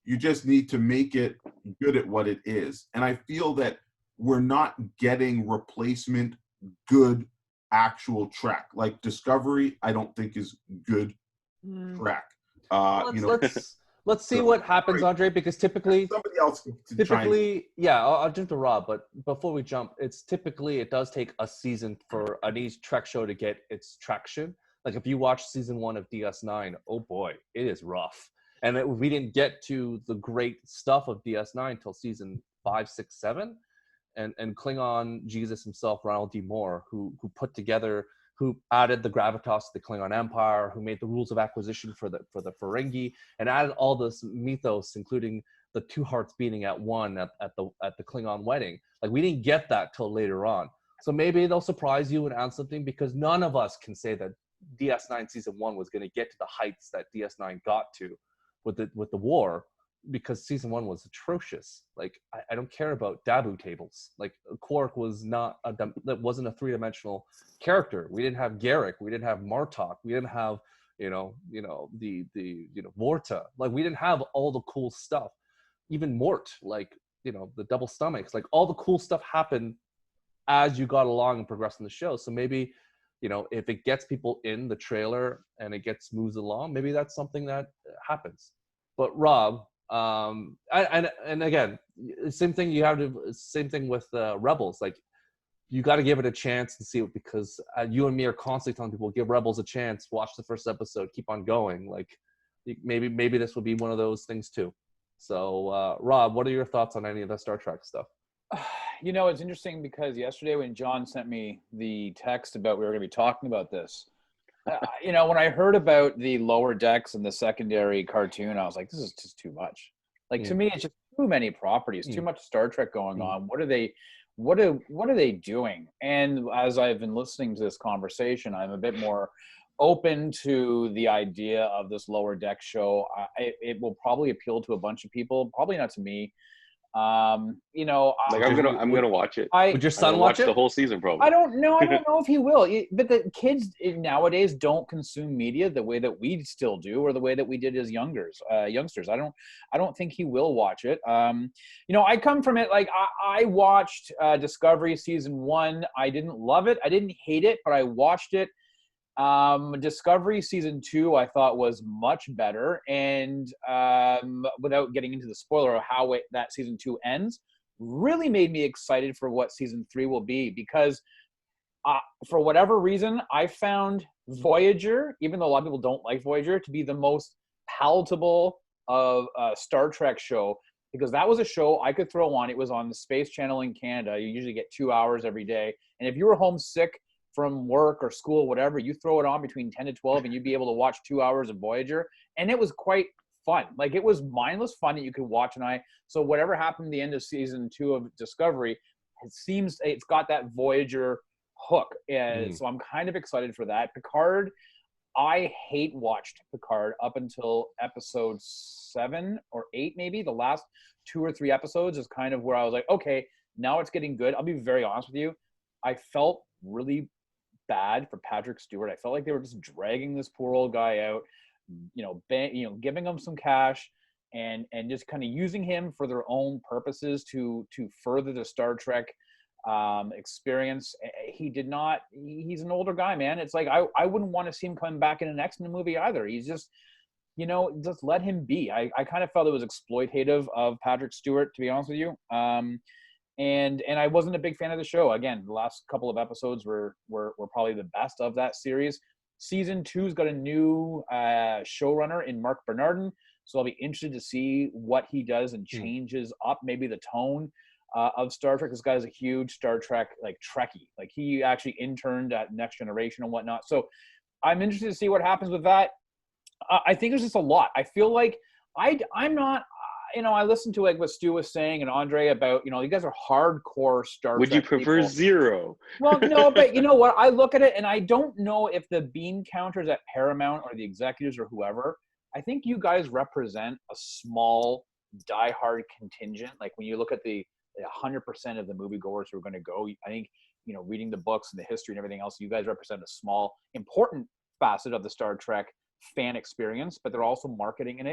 Speaker 4: You just need to make it good at what it is. And I feel that we're not getting replacement good actual Trek. Like Discovery, I don't think is good Trek.
Speaker 1: Let's see what happens, Andre, because typically
Speaker 4: somebody else
Speaker 1: I'll jump to Rob, but before we jump, it does take a season for a niche Trek show to get its traction. Like, if you watch season 1 of DS9, oh boy, it is rough. And we didn't get to the great stuff of DS9 until season 5, 6, 7. And Klingon Jesus himself, Ronald D. Moore, who added the gravitas to the Klingon Empire, who made the rules of acquisition for the Ferengi, and added all this mythos, including the two hearts beating at one at the Klingon wedding. Like, we didn't get that till later on. So maybe they'll surprise you and add something, because none of us can say that DS9 season 1 was going to get to the heights that DS9 got to with the war, because season 1 was atrocious. Like, I don't care about Dabu tables. Like, Quark was that wasn't a three-dimensional character. We didn't have Garrick. We didn't have Martok. We didn't have the Vorta. Like, we didn't have all the cool stuff. Even Mort, like, the double stomachs, like, all the cool stuff happened as you got along and progressed in the show. So maybe, if it gets people in the trailer and it moves along, maybe that's something that happens. But Rob, and again, same thing with Rebels. Like, you got to give it a chance and see it, because you and me are constantly telling people, give Rebels a chance, watch the first episode, keep on going. Like, maybe this will be one of those things too. So Rob, what are your thoughts on any of the Star Trek stuff?
Speaker 3: It's interesting, because yesterday when John sent me the text about we were going to be talking about this, when I heard about the Lower Decks and the secondary cartoon, I was like, this is just too much. Like, to me, it's just too many properties, too much Star Trek going on. What are they doing? And as I've been listening to this conversation, I'm a bit more open to the idea of this Lower Deck show. It will probably appeal to a bunch of people, probably not to me. I'm
Speaker 2: gonna watch it.
Speaker 1: Would your son watch it?
Speaker 2: The whole season, probably.
Speaker 3: I don't know if he will. But the kids nowadays don't consume media the way that we still do, or the way that we did as youngsters. I don't think he will watch it. I come from it, like, I watched Discovery season 1. I didn't love it. I didn't hate it, but I watched it. Discovery season 2 I thought was much better, and without getting into the spoiler of how that season 2 ends, really made me excited for what season 3 will be, because for whatever reason I found Voyager, even though a lot of people don't like Voyager, to be the most palatable of Star Trek show, because that was a show I could throw on. It was on the Space Channel in Canada. You usually get 2 hours every day, and if you were homesick from work or school, whatever, you throw it on between 10 to 12 and you'd be able to watch 2 hours of Voyager. And it was quite fun. Like, it was mindless fun that you could watch. So whatever happened at the end of season 2 of Discovery, it seems it's got that Voyager hook. And so I'm kind of excited for that. Picard, I watched Picard up until episode 7 or 8, maybe. The last 2 or 3 episodes is kind of where I was like, okay, now it's getting good. I'll be very honest with you. I felt really bad for Patrick Stewart. I felt like they were just dragging this poor old guy out, giving him some cash and just kind of using him for their own purposes to further the Star Trek experience. He's an older guy, man. It's like, I wouldn't want to see him coming back in an X-Men movie either. He's just, just let him be. I kind of felt it was exploitative of Patrick Stewart, to be honest with you. And I wasn't a big fan of the show. Again, the last couple of episodes were probably the best of that series. Season 2's got a new showrunner in Mark Bernardin, so I'll be interested to see what he does and changes up maybe the tone of Star Trek. This guy's a huge Star Trek, like, Trekkie. Like, he actually interned at Next Generation and whatnot. So I'm interested to see what happens with that. I think there's just a lot. I feel like I'm not... I listened to, like, what Stu was saying and Andre about, you guys are hardcore Star Trek.
Speaker 2: Would you prefer
Speaker 3: people.
Speaker 2: Zero?
Speaker 3: Well, no, but you know what? I look at it and I don't know if the bean counters at Paramount or the executives or whoever, I think you guys represent a small, diehard contingent. Like, when you look at the 100% of the moviegoers who are going to go, I think, reading the books and the history and everything else, you guys represent a small, important facet of the Star Trek fan experience, but they're also marketing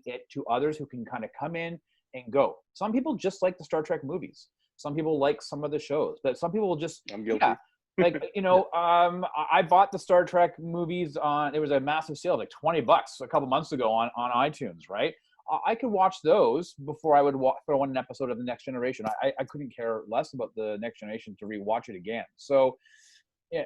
Speaker 3: it to others who can kind of come in and go. Some people just like the Star Trek movies. Some people like some of the shows, but some people will just,
Speaker 2: I'm guilty.
Speaker 3: Yeah, like, I bought the Star Trek movies there was a massive sale, like $20 a couple months ago on iTunes, right? I could watch those before I would throw in an episode of The Next Generation. I couldn't care less about The Next Generation to rewatch it again. So yeah,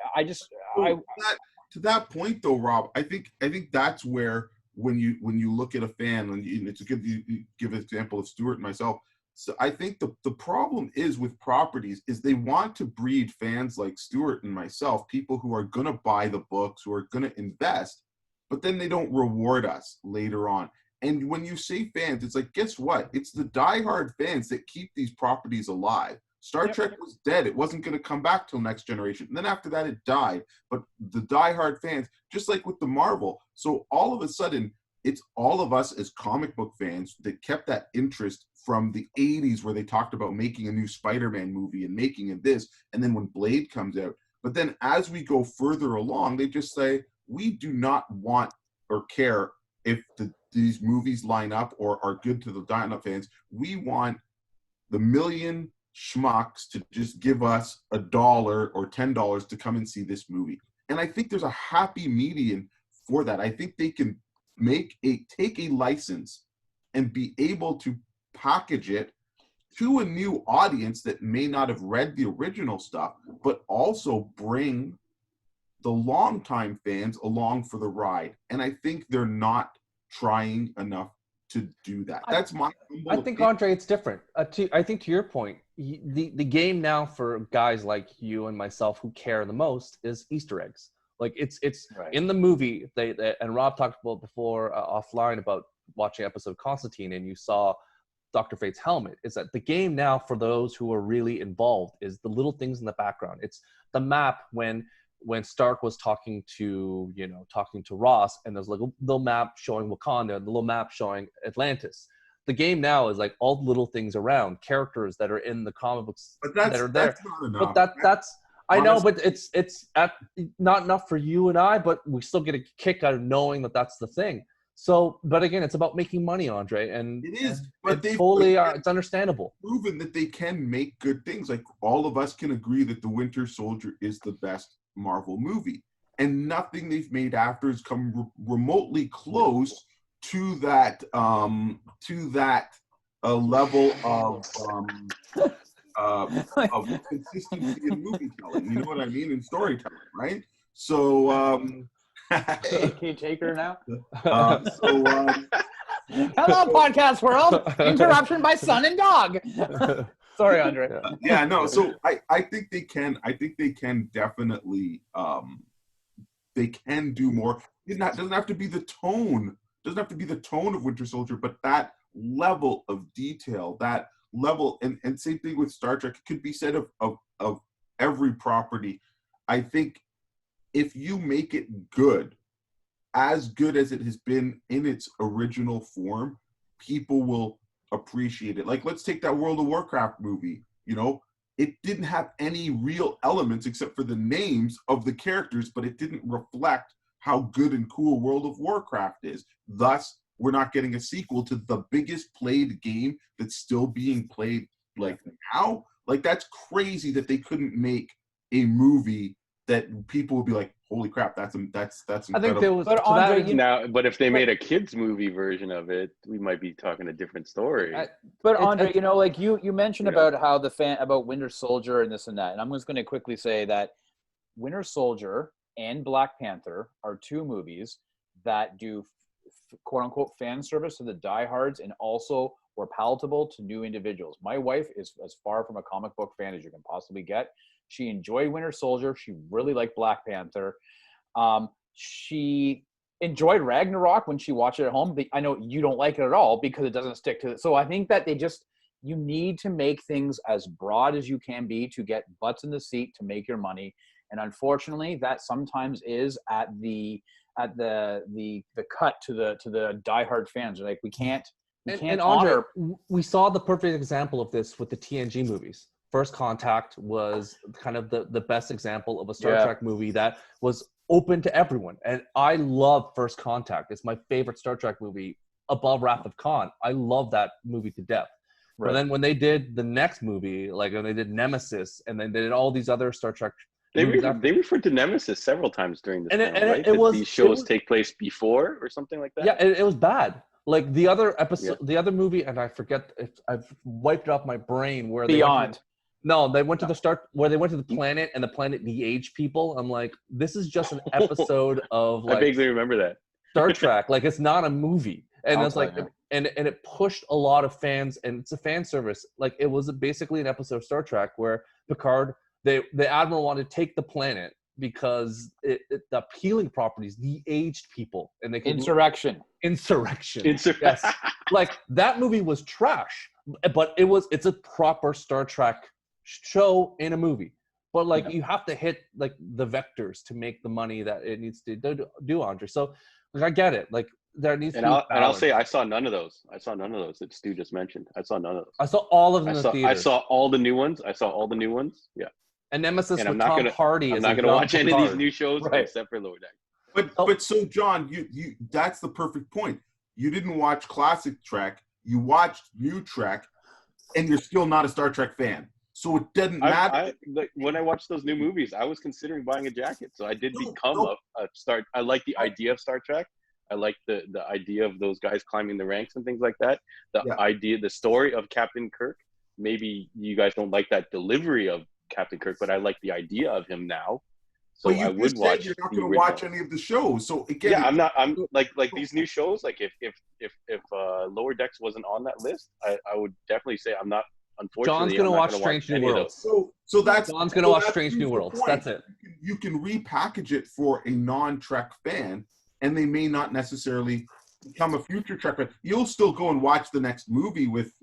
Speaker 4: to that point though, Rob, I think that's where, when you look at a fan, and it's a good, you give an example of Stuart and myself. So I think the problem is with properties is they want to breed fans like Stuart and myself, people who are going to buy the books, who are going to invest, but then they don't reward us later on. And when you say fans, it's like, guess what? It's the diehard fans that keep these properties alive. Star Trek was dead. It wasn't going to come back till Next Generation. And then after that, it died. But the diehard fans, just like with the Marvel, so all of a sudden, it's all of us as comic book fans that kept that interest from the 80s where they talked about making a new Spider-Man movie and making this. And then when Blade comes out. But then as we go further along, they just say, we do not want or care if these movies line up or are good to the diehard fans. We want the million schmucks to just give us $1 or $10 to come and see this movie. And I think there's a happy median for that. I think they can take a license and be able to package it to a new audience that may not have read the original stuff, but also bring the longtime fans along for the ride. And I think they're not trying enough to do that. That's my
Speaker 1: I think, Andre, it's different. I think to your point, the game now for guys like you and myself who care the most is Easter eggs. Like it's
Speaker 3: Right.
Speaker 1: in the movie. They and Rob talked about before offline about watching episode of Constantine, and you saw Dr. Fate's helmet. Is that the game now for those who are really involved is the little things in the background. It's the map when Stark was talking to Ross, and there's like a little map showing Wakanda, the little map showing Atlantis. The game now is like all the little things around characters that are in the comic books that are there.
Speaker 4: That's not enough.
Speaker 1: But that's I know, but it's not enough for you and I, but we still get a kick out of knowing that that's the thing. So, but again, it's about making money, Andre, and
Speaker 4: it is. But
Speaker 1: it's totally it's understandable.
Speaker 4: Proven that they can make good things. Like all of us can agree that the Winter Soldier is the best Marvel movie, and nothing they've made after has come remotely close to that level of consistency in movie telling. You know what I mean? In storytelling, right? So
Speaker 3: Can you take her now?
Speaker 4: Hello,
Speaker 3: podcast world. Interruption by son and dog. Sorry, Andre.
Speaker 4: Yeah, no. So I think they can. I think they can definitely. They can do more. It doesn't have to be the tone. Doesn't have to be the tone of Winter Soldier, but that level of detail, that level, and same thing with Star Trek. It could be said of every property. I think if you make it good, as good as it has been in its original form, people will appreciate it. Like, let's take that World of Warcraft movie. You know, it didn't have any real elements except for the names of the characters, but it didn't reflect how good and cool World of Warcraft is. Thus, we're not getting a sequel to the biggest played game that's still being played like now. Like, that's crazy that they couldn't make a movie that people would be like, holy crap, that's incredible.
Speaker 1: I think there was,
Speaker 3: But Andre,
Speaker 2: Now, but if they made a kids movie version of it, we might be talking a different story.
Speaker 3: But Andre, you know, like you mentioned about how about Winter Soldier and this and that, and I'm just going to quickly say that Winter Soldier and Black Panther are two movies that do quote unquote fan service to the diehards and also were palatable to new individuals. My wife is as far from a comic book fan as you can possibly get. She enjoyed Winter Soldier. She really liked Black Panther. She enjoyed Ragnarok when she watched it at home. I know you don't like it at all because it doesn't stick to it. So I think that you need to make things as broad as you can be to get butts in the seat to make your money. And unfortunately, that sometimes is at the cut to the diehard fans. Like we can't
Speaker 1: and Andre, we saw the perfect example of this with the TNG movies. First Contact was kind of the best example of a Star Trek movie that was open to everyone. And I love First Contact. It's my favorite Star Trek movie above Wrath of Khan. I love that movie to death. Right. But then when they did the next movie, like when they did Nemesis, and then they did all these other Star Trek
Speaker 2: they referred to Nemesis several times during this film, right?
Speaker 1: These
Speaker 2: shows take place before or something like that?
Speaker 1: Yeah, it was bad. Like the other episode, the other movie, and I forget if I've wiped it off my brain where
Speaker 3: Beyond.
Speaker 1: They went to the planet and the planet de-aged people. I'm like, this is just an episode of like
Speaker 2: I vaguely remember that.
Speaker 1: Star Trek. Like it's not a movie. And it's like and it pushed a lot of fans, and it's a fan service. Like it was basically an episode of Star Trek where Picard, the Admiral wanted to take the planet because the appealing properties de-aged people, and they could Insurrection. Yes. Like that movie was trash, but it's a proper Star Trek show in a movie. But like you have to hit like the vectors to make the money that it needs to do, Andre. So like I get it. Like there needs to be balance.
Speaker 2: And I'll say I saw none of those. I saw none of those that Stu just mentioned. I saw none of those.
Speaker 1: I saw all of them in the theater.
Speaker 2: I saw all the new ones. Yeah.
Speaker 1: And Nemesis
Speaker 2: and
Speaker 1: with Tom Hardy.
Speaker 2: I'm not gonna watch any of these new shows except for Lower Deck.
Speaker 4: But so John, you that's the perfect point. You didn't watch classic Trek. You watched new Trek, and you're still not a Star Trek fan. So it doesn't matter.
Speaker 2: When I watched those new movies, I was considering buying a jacket. So I did become a Star. I like the idea of Star Trek. I like the idea of those guys climbing the ranks and things like that. The story of Captain Kirk. Maybe you guys don't like that delivery of Captain Kirk, but I like the idea of him now. So I would watch.
Speaker 4: You're not going to watch any of the shows. So again,
Speaker 2: yeah, I'm not. I'm like these new shows. Like if Lower Decks wasn't on that list, I would definitely say I'm not. Unfortunately,
Speaker 1: John's gonna watch Strange New Worlds.
Speaker 4: So that's
Speaker 1: John's gonna watch Strange New Worlds. That's it.
Speaker 4: You can repackage it for a non-Trek fan, and they may not necessarily become a future Trek fan. You'll still go and watch the next movie with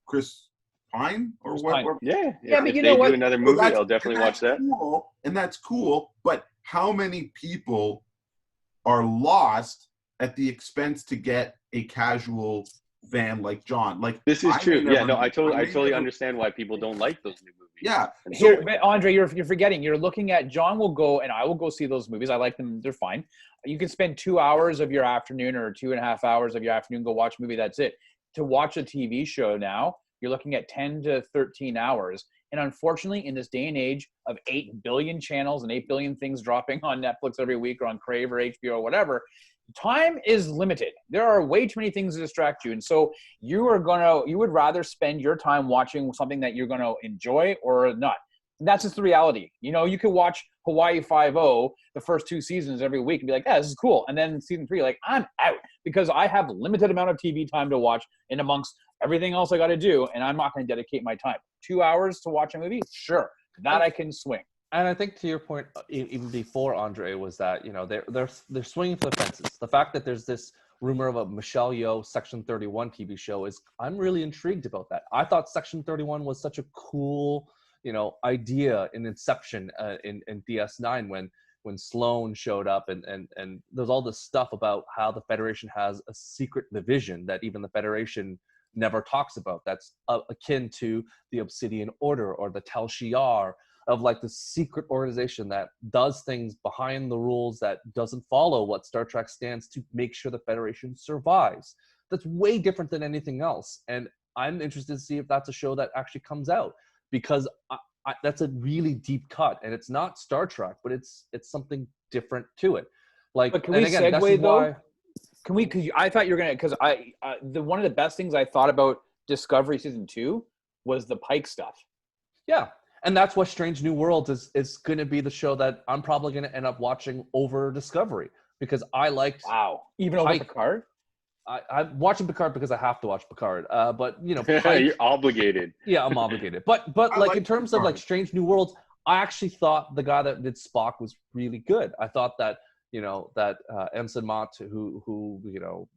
Speaker 4: Chris Pine or whatever.
Speaker 2: Yeah.
Speaker 3: But
Speaker 2: if
Speaker 3: you
Speaker 2: they
Speaker 3: know what?
Speaker 2: do another movie, I'll definitely watch that.
Speaker 4: Cool, and that's cool. But how many people are lost at the expense to get a casual fan like John? Like
Speaker 2: this is true. I totally understand why people don't like those new movies.
Speaker 4: Yeah.
Speaker 3: So, Andre, you're forgetting. You're looking at John will go and I will go see those movies. I like them. They're fine. You can spend 2 hours of your afternoon or 2.5 hours of your afternoon, go watch a movie. That's it. To watch a TV show now, you're looking at 10 to 13 hours. And unfortunately, in this day and age of 8 billion channels and 8 billion things dropping on Netflix every week or on Crave or HBO or whatever, time is limited. There are way too many things to distract you. And so you would rather spend your time watching something that you're going to enjoy or not. And that's just the reality. You know, you could watch Hawaii Five-0, the first 2 seasons every week and be like, yeah, this is cool. And then season 3, like, I'm out because I have limited amount of TV time to watch in amongst everything else I got to do. And I'm not going to dedicate my time. 2 hours to watch a movie? Sure. That I can swing.
Speaker 1: And I think to your point, even before Andre, was that, you know, they're swinging for the fences. The fact that there's this rumor of a Michelle Yeoh Section 31 TV show I'm really intrigued about that. I thought Section 31 was such a cool, you know, idea in Inception in DS9 when Sloane showed up and there's all this stuff about how the Federation has a secret division that even the Federation never talks about. That's akin to the Obsidian Order or the Tel Shiar, of like the secret organization that does things behind the rules, that doesn't follow what Star Trek stands to make sure the Federation survives. That's way different than anything else. And I'm interested to see if that's a show that actually comes out, because that's a really deep cut, and it's not Star Trek, but it's something different to it. Like,
Speaker 3: but can we segue though? Because I thought you were gonna. Because one of the best things I thought about Discovery season 2 was the Pike stuff.
Speaker 1: Yeah. And that's what Strange New Worlds is going to be the show that I'm probably going to end up watching over Discovery, because I liked.
Speaker 3: Wow. Even over Picard?
Speaker 1: I'm watching Picard because I have to watch Picard. But, you know.
Speaker 2: Pike, you're obligated.
Speaker 1: Yeah, I'm obligated. But like in terms of like Strange New Worlds, I actually thought the guy that did Spock was really good. I thought that, you know, that Ensign Mott, who you know,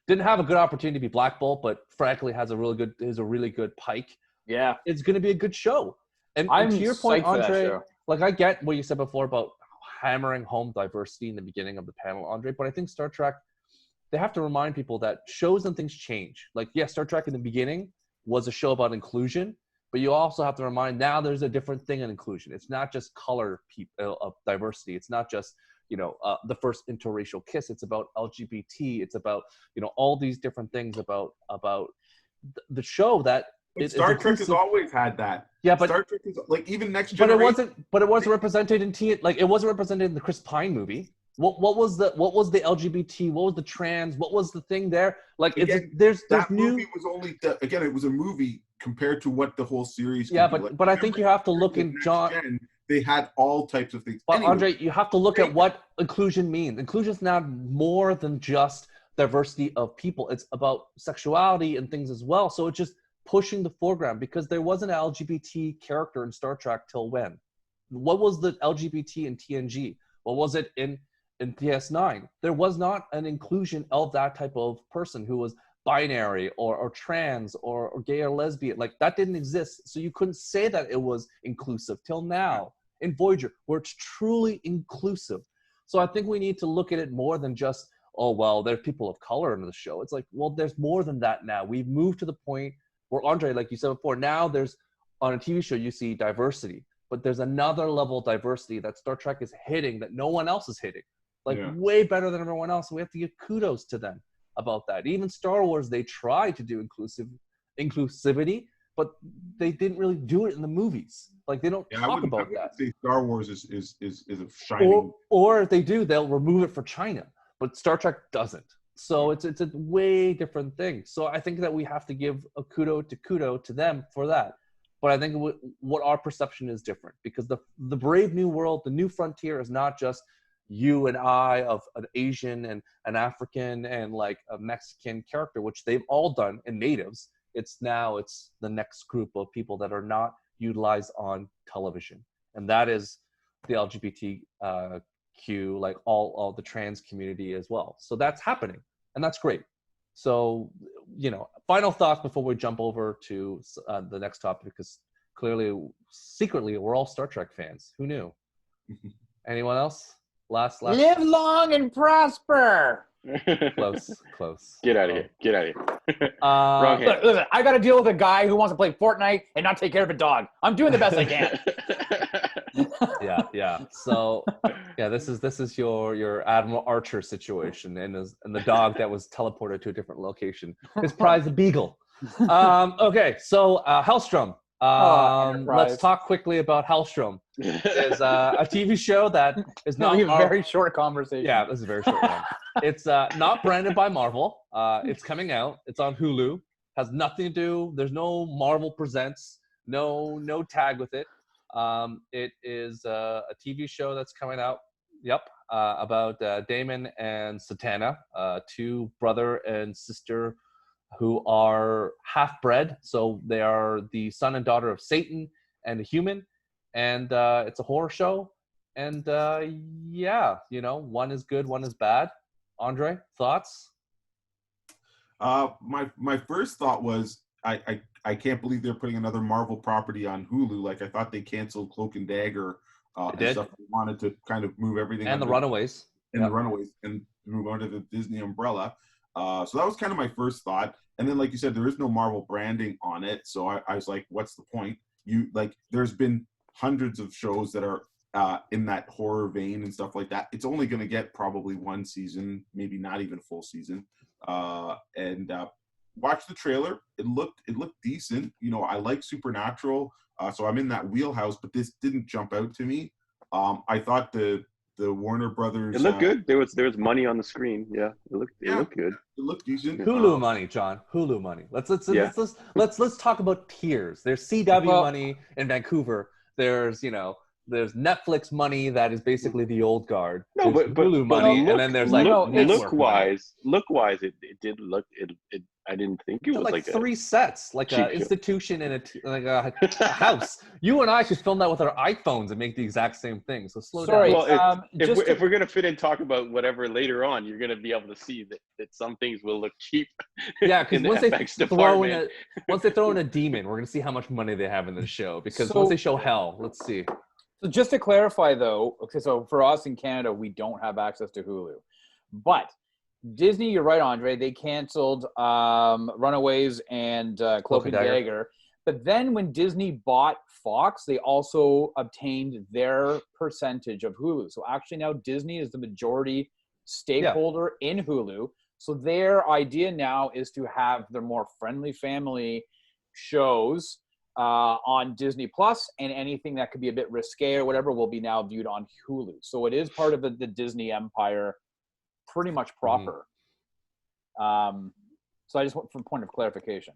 Speaker 1: didn't have a good opportunity to be Black Bolt, but frankly is a really good Pike.
Speaker 3: Yeah,
Speaker 1: it's going to be a good show. And to your point, Andre, like I get what you said before about hammering home diversity in the beginning of the panel, Andre, but I think Star Trek, they have to remind people that shows and things change. Like, yeah, Star Trek in the beginning was a show about inclusion, but you also have to remind now there's a different thing in inclusion. It's not just color of diversity. It's not just, you know, the first interracial kiss. It's about LGBT. It's about, you know, all these different things about the show that.
Speaker 4: Star Trek has always had that.
Speaker 1: Yeah, but
Speaker 4: Star Trek is like even Next Generation.
Speaker 1: But it wasn't represented it wasn't represented in the Chris Pine movie. What was the LGBT? What was the trans? What was the thing there? Like,
Speaker 4: again,
Speaker 1: there's
Speaker 4: that
Speaker 1: new.
Speaker 4: Movie was only again, it was a movie compared to what the whole series.
Speaker 1: Yeah, but I think you have to look in John.
Speaker 4: They had all types of things.
Speaker 1: But anyway, Andre, you have to look at what inclusion means. Inclusion is now more than just diversity of people. It's about sexuality and things as well. So it's just pushing the foreground, because there wasn't an LGBT character in Star Trek till when? What was the LGBT in TNG? What was it in DS9? There was not an inclusion of that type of person who was binary or trans or gay or lesbian. Like that didn't exist. So you couldn't say that it was inclusive till now in Voyager, where it's truly inclusive. So I think we need to look at it more than just, oh, well, there's people of color in the show. It's like, well, there's more than that now. We've moved to the point where, Andre, like you said before, now there's, on a TV show, you see diversity, but there's another level of diversity that Star Trek is hitting that no one else is hitting. Like way better than everyone else. We have to give kudos to them about that. Even Star Wars, they tried to do inclusivity, but they didn't really do it in the movies. Like they don't talk about that.
Speaker 4: Say Star Wars is a shining.
Speaker 1: Or if they do, they'll remove it for China, but Star Trek doesn't. So it's a way different thing. So I think that we have to give a kudo to them for that. But I think what our perception is different, because the Brave New World, the New Frontier, is not just you and I of an Asian and an African and like a Mexican character, which they've all done in natives. It's the next group of people that are not utilized on television. And that is the LGBTQ, like all the trans community as well. So that's happening, and that's great. So, final thoughts before we jump over to the next topic, because clearly, secretly, we're all Star Trek fans. Who knew? Anyone else? Last.
Speaker 3: Live long and prosper.
Speaker 1: Close.
Speaker 2: Get out of here.
Speaker 3: Wrong hand. Listen, I got to deal with a guy who wants to play Fortnite and not take care of a dog. I'm doing the best I can.
Speaker 1: Yeah. So, this is your Admiral Archer situation, and the dog that was teleported to a different location. His prize, a beagle. Okay, so Helstrom. Let's talk quickly about Helstrom. It's a TV show that is not
Speaker 3: a very short conversation.
Speaker 1: Yeah, this is a very short one. It's not branded by Marvel. It's coming out. It's on Hulu. Has nothing to do. There's no Marvel Presents. No tag with it. It is a TV show that's coming out. Yep. About Damon and Satana, two brother and sister who are half-bred. So they are the son and daughter of Satan and a human. And it's a horror show. And one is good, one is bad. Andre, thoughts?
Speaker 4: My first thought was I can't believe they're putting another Marvel property on Hulu. Like I thought they canceled Cloak and Dagger and stuff. They wanted to kind of move everything
Speaker 1: and the Runaways
Speaker 4: and move on to the Disney umbrella. So that was kind of my first thought. And then, like you said, there is no Marvel branding on it. So I was like, what's the point? There's been hundreds of shows that are in that horror vein and stuff like that. It's only going to get probably one season, maybe not even full season. Watch the trailer. It looked decent. I like Supernatural, so I'm in that wheelhouse. But this didn't jump out to me. I thought the Warner Brothers.
Speaker 2: It looked good. There was money on the screen. Yeah, it looked good.
Speaker 4: It looked decent.
Speaker 1: Hulu money, John. Hulu money. Let's talk about tiers. There's CW money in Vancouver. There's Netflix money that is basically the old guard.
Speaker 2: No, but
Speaker 1: Hulu money, and then there's like
Speaker 2: look wise, it did look it. I didn't think it was
Speaker 1: like three sets, like an institution and a house. You and I could film that with our iPhones and make the exact same thing. So slow down.
Speaker 2: Well, if we're gonna fit in talk about whatever later on, you're gonna be able to see that some things will look cheap.
Speaker 1: Yeah, because once they throw in a demon, we're gonna see how much money they have in the show. Because once they show hell, let's see.
Speaker 3: So just to clarify, though, okay, so for us in Canada, we don't have access to Hulu, but Disney, you're right, Andre. They canceled Runaways and Cloak and Dagger. But then when Disney bought Fox, they also obtained their percentage of Hulu. So actually now Disney is the majority stakeholder in Hulu. So their idea now is to have their more friendly family shows on Disney Plus, and anything that could be a bit risque or whatever will be now viewed on Hulu. So it is part of the Disney empire, pretty much proper. So I just want, for point of clarification.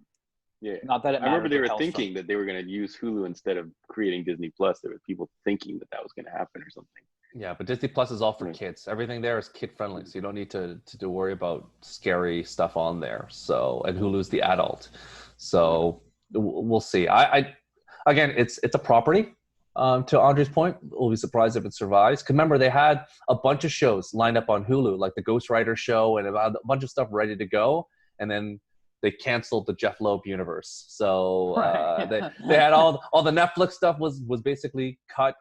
Speaker 2: Yeah,
Speaker 3: not that it
Speaker 2: I remember they were thinking that they were going to use Hulu instead of creating Disney Plus. There were people thinking that was going to happen or something.
Speaker 1: Yeah, but Disney Plus is all for kids. Everything there is kid friendly, so you don't need to worry about scary stuff on there. So, and Hulu's the adult. So we'll see. I again, it's a property. To Andre's point, we'll be surprised if it survives. Because remember, they had a bunch of shows lined up on Hulu, like the Ghost Rider show and a bunch of stuff ready to go. And then they canceled the Jeff Loeb universe. So they had all the Netflix stuff was basically cut.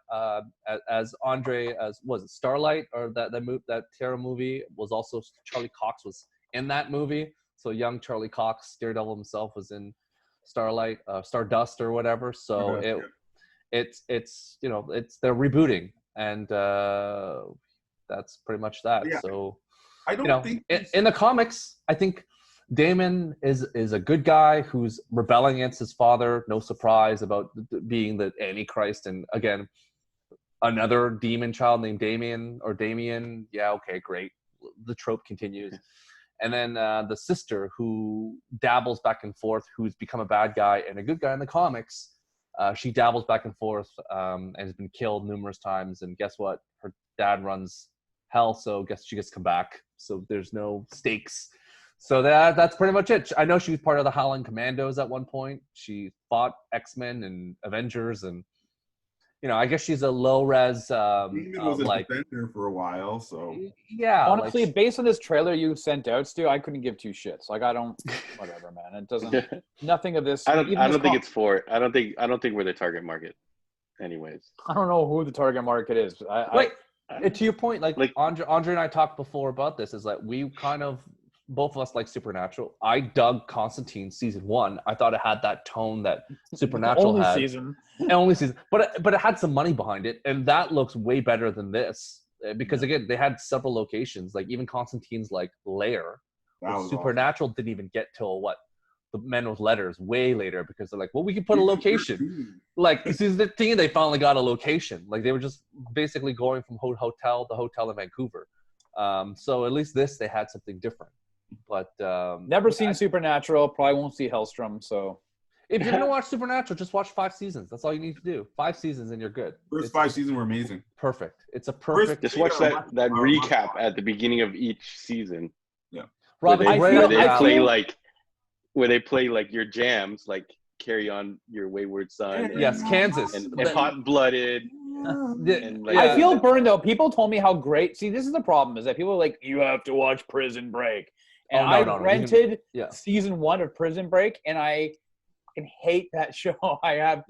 Speaker 1: As Andre, as was it Starlight, or that Terror movie was also, Charlie Cox was in that movie. So young Charlie Cox, Daredevil himself, was in Starlight, Stardust or whatever. So it's they're rebooting, and that's pretty much that.
Speaker 4: Yeah.
Speaker 1: So
Speaker 4: I don't think
Speaker 1: in the comics, I think Damon is a good guy who's rebelling against his father. No surprise about being the Antichrist, and again, another demon child named Damien. Yeah, okay, great. The trope continues. And then the sister, who dabbles back and forth, who's become a bad guy and a good guy in the comics. She dabbles back and forth and has been killed numerous times. And guess what? Her dad runs hell, so guess she gets to come back. So there's no stakes. So that's pretty much it. I know she was part of the Howling Commandos at one point. She fought X-Men and Avengers, and I guess she's a low-res
Speaker 4: Demon was a defender for a while, so
Speaker 1: yeah.
Speaker 3: Honestly, based on this trailer you sent out, Stu, I couldn't give two shits. Like, I don't, whatever, man. It doesn't. Nothing of this.
Speaker 2: I don't think it's for. I don't think we're the target market. Anyways,
Speaker 3: I don't know who the target market is.
Speaker 1: To your point, like Andre and I talked before about this, is that we kind of, both of us, like Supernatural. I dug Constantine season 1. I thought it had that tone that Supernatural had. Only season. But it had some money behind it, and that looks way better than this. Because again, they had several locations. Like even Constantine's like lair. Supernatural didn't even get till the Men with Letters way later, because they're like, well, we can put a location. Like season 15, they finally got a location. Like they were just basically going from hotel to hotel in Vancouver. So at least they had something different. But
Speaker 3: never seen Supernatural, probably won't see Helstrom. So
Speaker 1: if you're gonna watch Supernatural, just watch 5 seasons. That's all you need to do. 5 seasons and you're good.
Speaker 4: First 5 seasons were amazing.
Speaker 1: Perfect. It's a perfect.
Speaker 2: Just watch that recap at the beginning of each season.
Speaker 4: Yeah.
Speaker 2: Where they play like your jams, like Carry On Your Wayward Son.
Speaker 1: Yes, Kansas.
Speaker 2: And Hot Blooded.
Speaker 3: I feel burned though. People told me how great. See, this is the problem: is that people are like, you have to watch Prison Break, and I rented season 1 of Prison Break, and I can hate that show. I have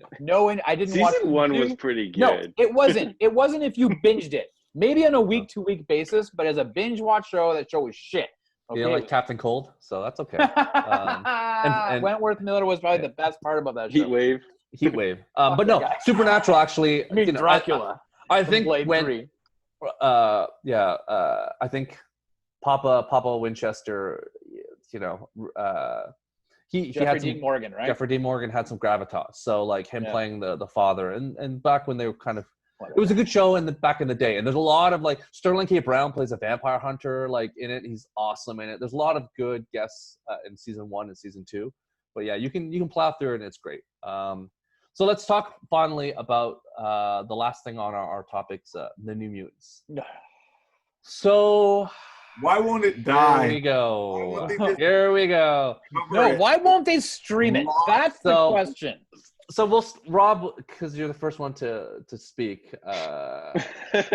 Speaker 3: I didn't watch
Speaker 2: season 1 was pretty good.
Speaker 3: No, it wasn't. It wasn't if you binged it. Maybe on a week-to-week basis, but as a binge watch show, that show was shit. Okay?
Speaker 1: You like Captain Cold, so that's okay.
Speaker 3: And Wentworth Miller was probably the best part about that show.
Speaker 2: Heat Wave.
Speaker 1: But no, Supernatural actually.
Speaker 3: I mean, Dracula.
Speaker 1: I think
Speaker 3: Blade
Speaker 1: when
Speaker 3: 3.
Speaker 1: I think Papa Winchester, he had
Speaker 3: Dean Morgan, right?
Speaker 1: Jeffrey Dean Morgan had some gravitas. So like him playing the father, and back when they were kind of, it was a good show back in the day. And there's a lot of like Sterling K. Brown plays a vampire hunter like in it. He's awesome in it. There's a lot of good guests in season 1 and season 2. But yeah, you can plow through it and it's great. So let's talk finally about the last thing on our topics, the New Mutants. So
Speaker 4: why won't it die?
Speaker 1: Here we go. Here we go.
Speaker 3: No, why won't they stream it? That's the question.
Speaker 1: So Rob, because you're the first one to speak.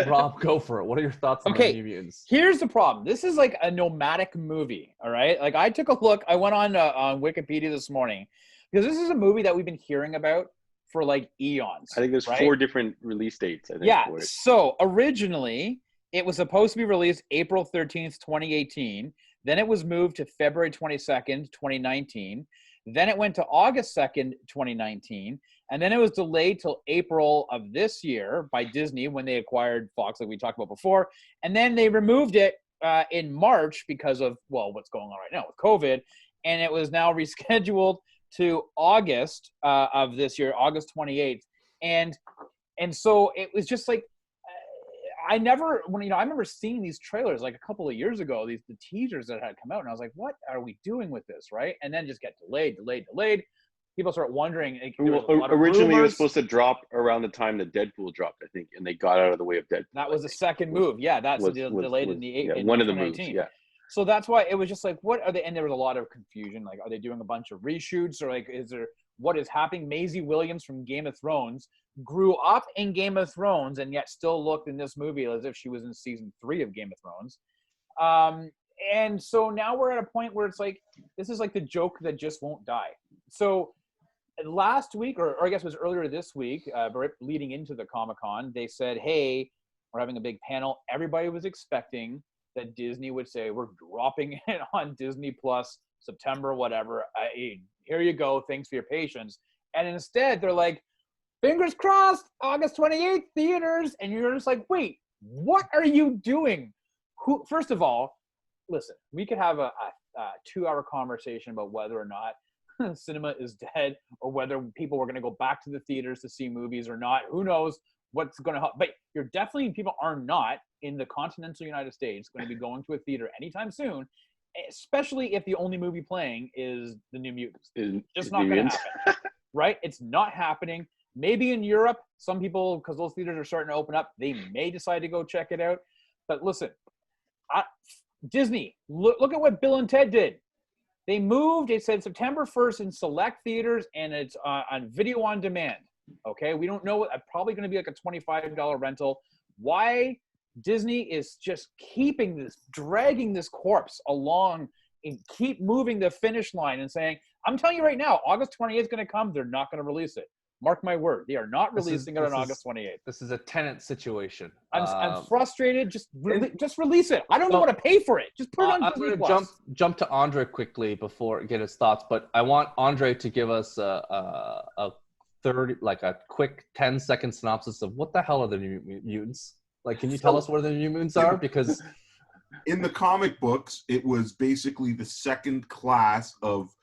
Speaker 1: Rob, go for it. What are your thoughts on the New Mutants?
Speaker 3: Here's the problem. This is like a nomadic movie, all right? Like I took a look. I went on Wikipedia this morning because this is a movie that we've been hearing about for like eons.
Speaker 2: I think there's 4 different release dates. I think.
Speaker 3: Yeah.
Speaker 2: For it.
Speaker 3: So originally it was supposed to be released April 13th, 2018. Then it was moved to February 22nd, 2019. Then it went to August 2nd, 2019. And then it was delayed till April of this year by Disney when they acquired Fox, like we talked about before. And then they removed it in March because of, what's going on right now with COVID. And it was now rescheduled to August of this year, August 28th. And so it was just like, I remember seeing these trailers like a couple of years ago, the teasers that had come out, and I was like, what are we doing with this, right? And then just get delayed. People start wondering.
Speaker 2: Originally, it was supposed to drop around the time that Deadpool dropped, I think, and they got out of the way of Deadpool.
Speaker 3: That was the second move. Yeah, that's delayed in the 8.
Speaker 2: One of the moves, yeah.
Speaker 3: So that's why it was just like, what are they? And there was a lot of confusion. Like, are they doing a bunch of reshoots, or like, what is happening? Maisie Williams from Game of Thrones grew up in Game of Thrones and yet still looked in this movie as if she was in season 3 of Game of Thrones. And so now we're at a point where it's like, this is like the joke that just won't die. So last week, or I guess it was earlier this week, leading into the Comic-Con, they said, hey, we're having a big panel. Everybody was expecting that Disney would say, we're dropping it on Disney Plus, September, whatever. Here you go. Thanks for your patience. And instead, they're like, fingers crossed, August 28th, theaters. And you're just like, wait, what are you doing? First of all, listen, we could have a 2-hour conversation about whether or not cinema is dead or whether people were going to go back to the theaters to see movies or not. Who knows what's going to happen? But you're definitely, people are not in the continental United States going to be going to a theater anytime soon, especially if the only movie playing is The New Mutants. It's just not going to happen, right? It's not happening. Maybe in Europe, some people, because those theaters are starting to open up, they may decide to go check it out. But listen, Disney, look at what Bill and Ted did. They moved, it said September 1st in select theaters, and it's on video on demand. Okay, we don't know, probably going to be like a $25 rental. Why Disney is just dragging this corpse along and keep moving the finish line and saying, I'm telling you right now, August 28th is going to come. They're not going to release it. Mark my word. They are not releasing it on August 28th.
Speaker 1: This is a Tenet situation.
Speaker 3: I'm frustrated. Just release it. I don't even want to pay for it. Just put it on Disney Plus.
Speaker 1: I'm going to jump to Andre quickly before I get his thoughts, but I want Andre to give us a quick 10-second synopsis of what the hell are the New Mutants? Like, can you tell us where the New Mutants are? Because
Speaker 4: in the comic books, it was basically the second class of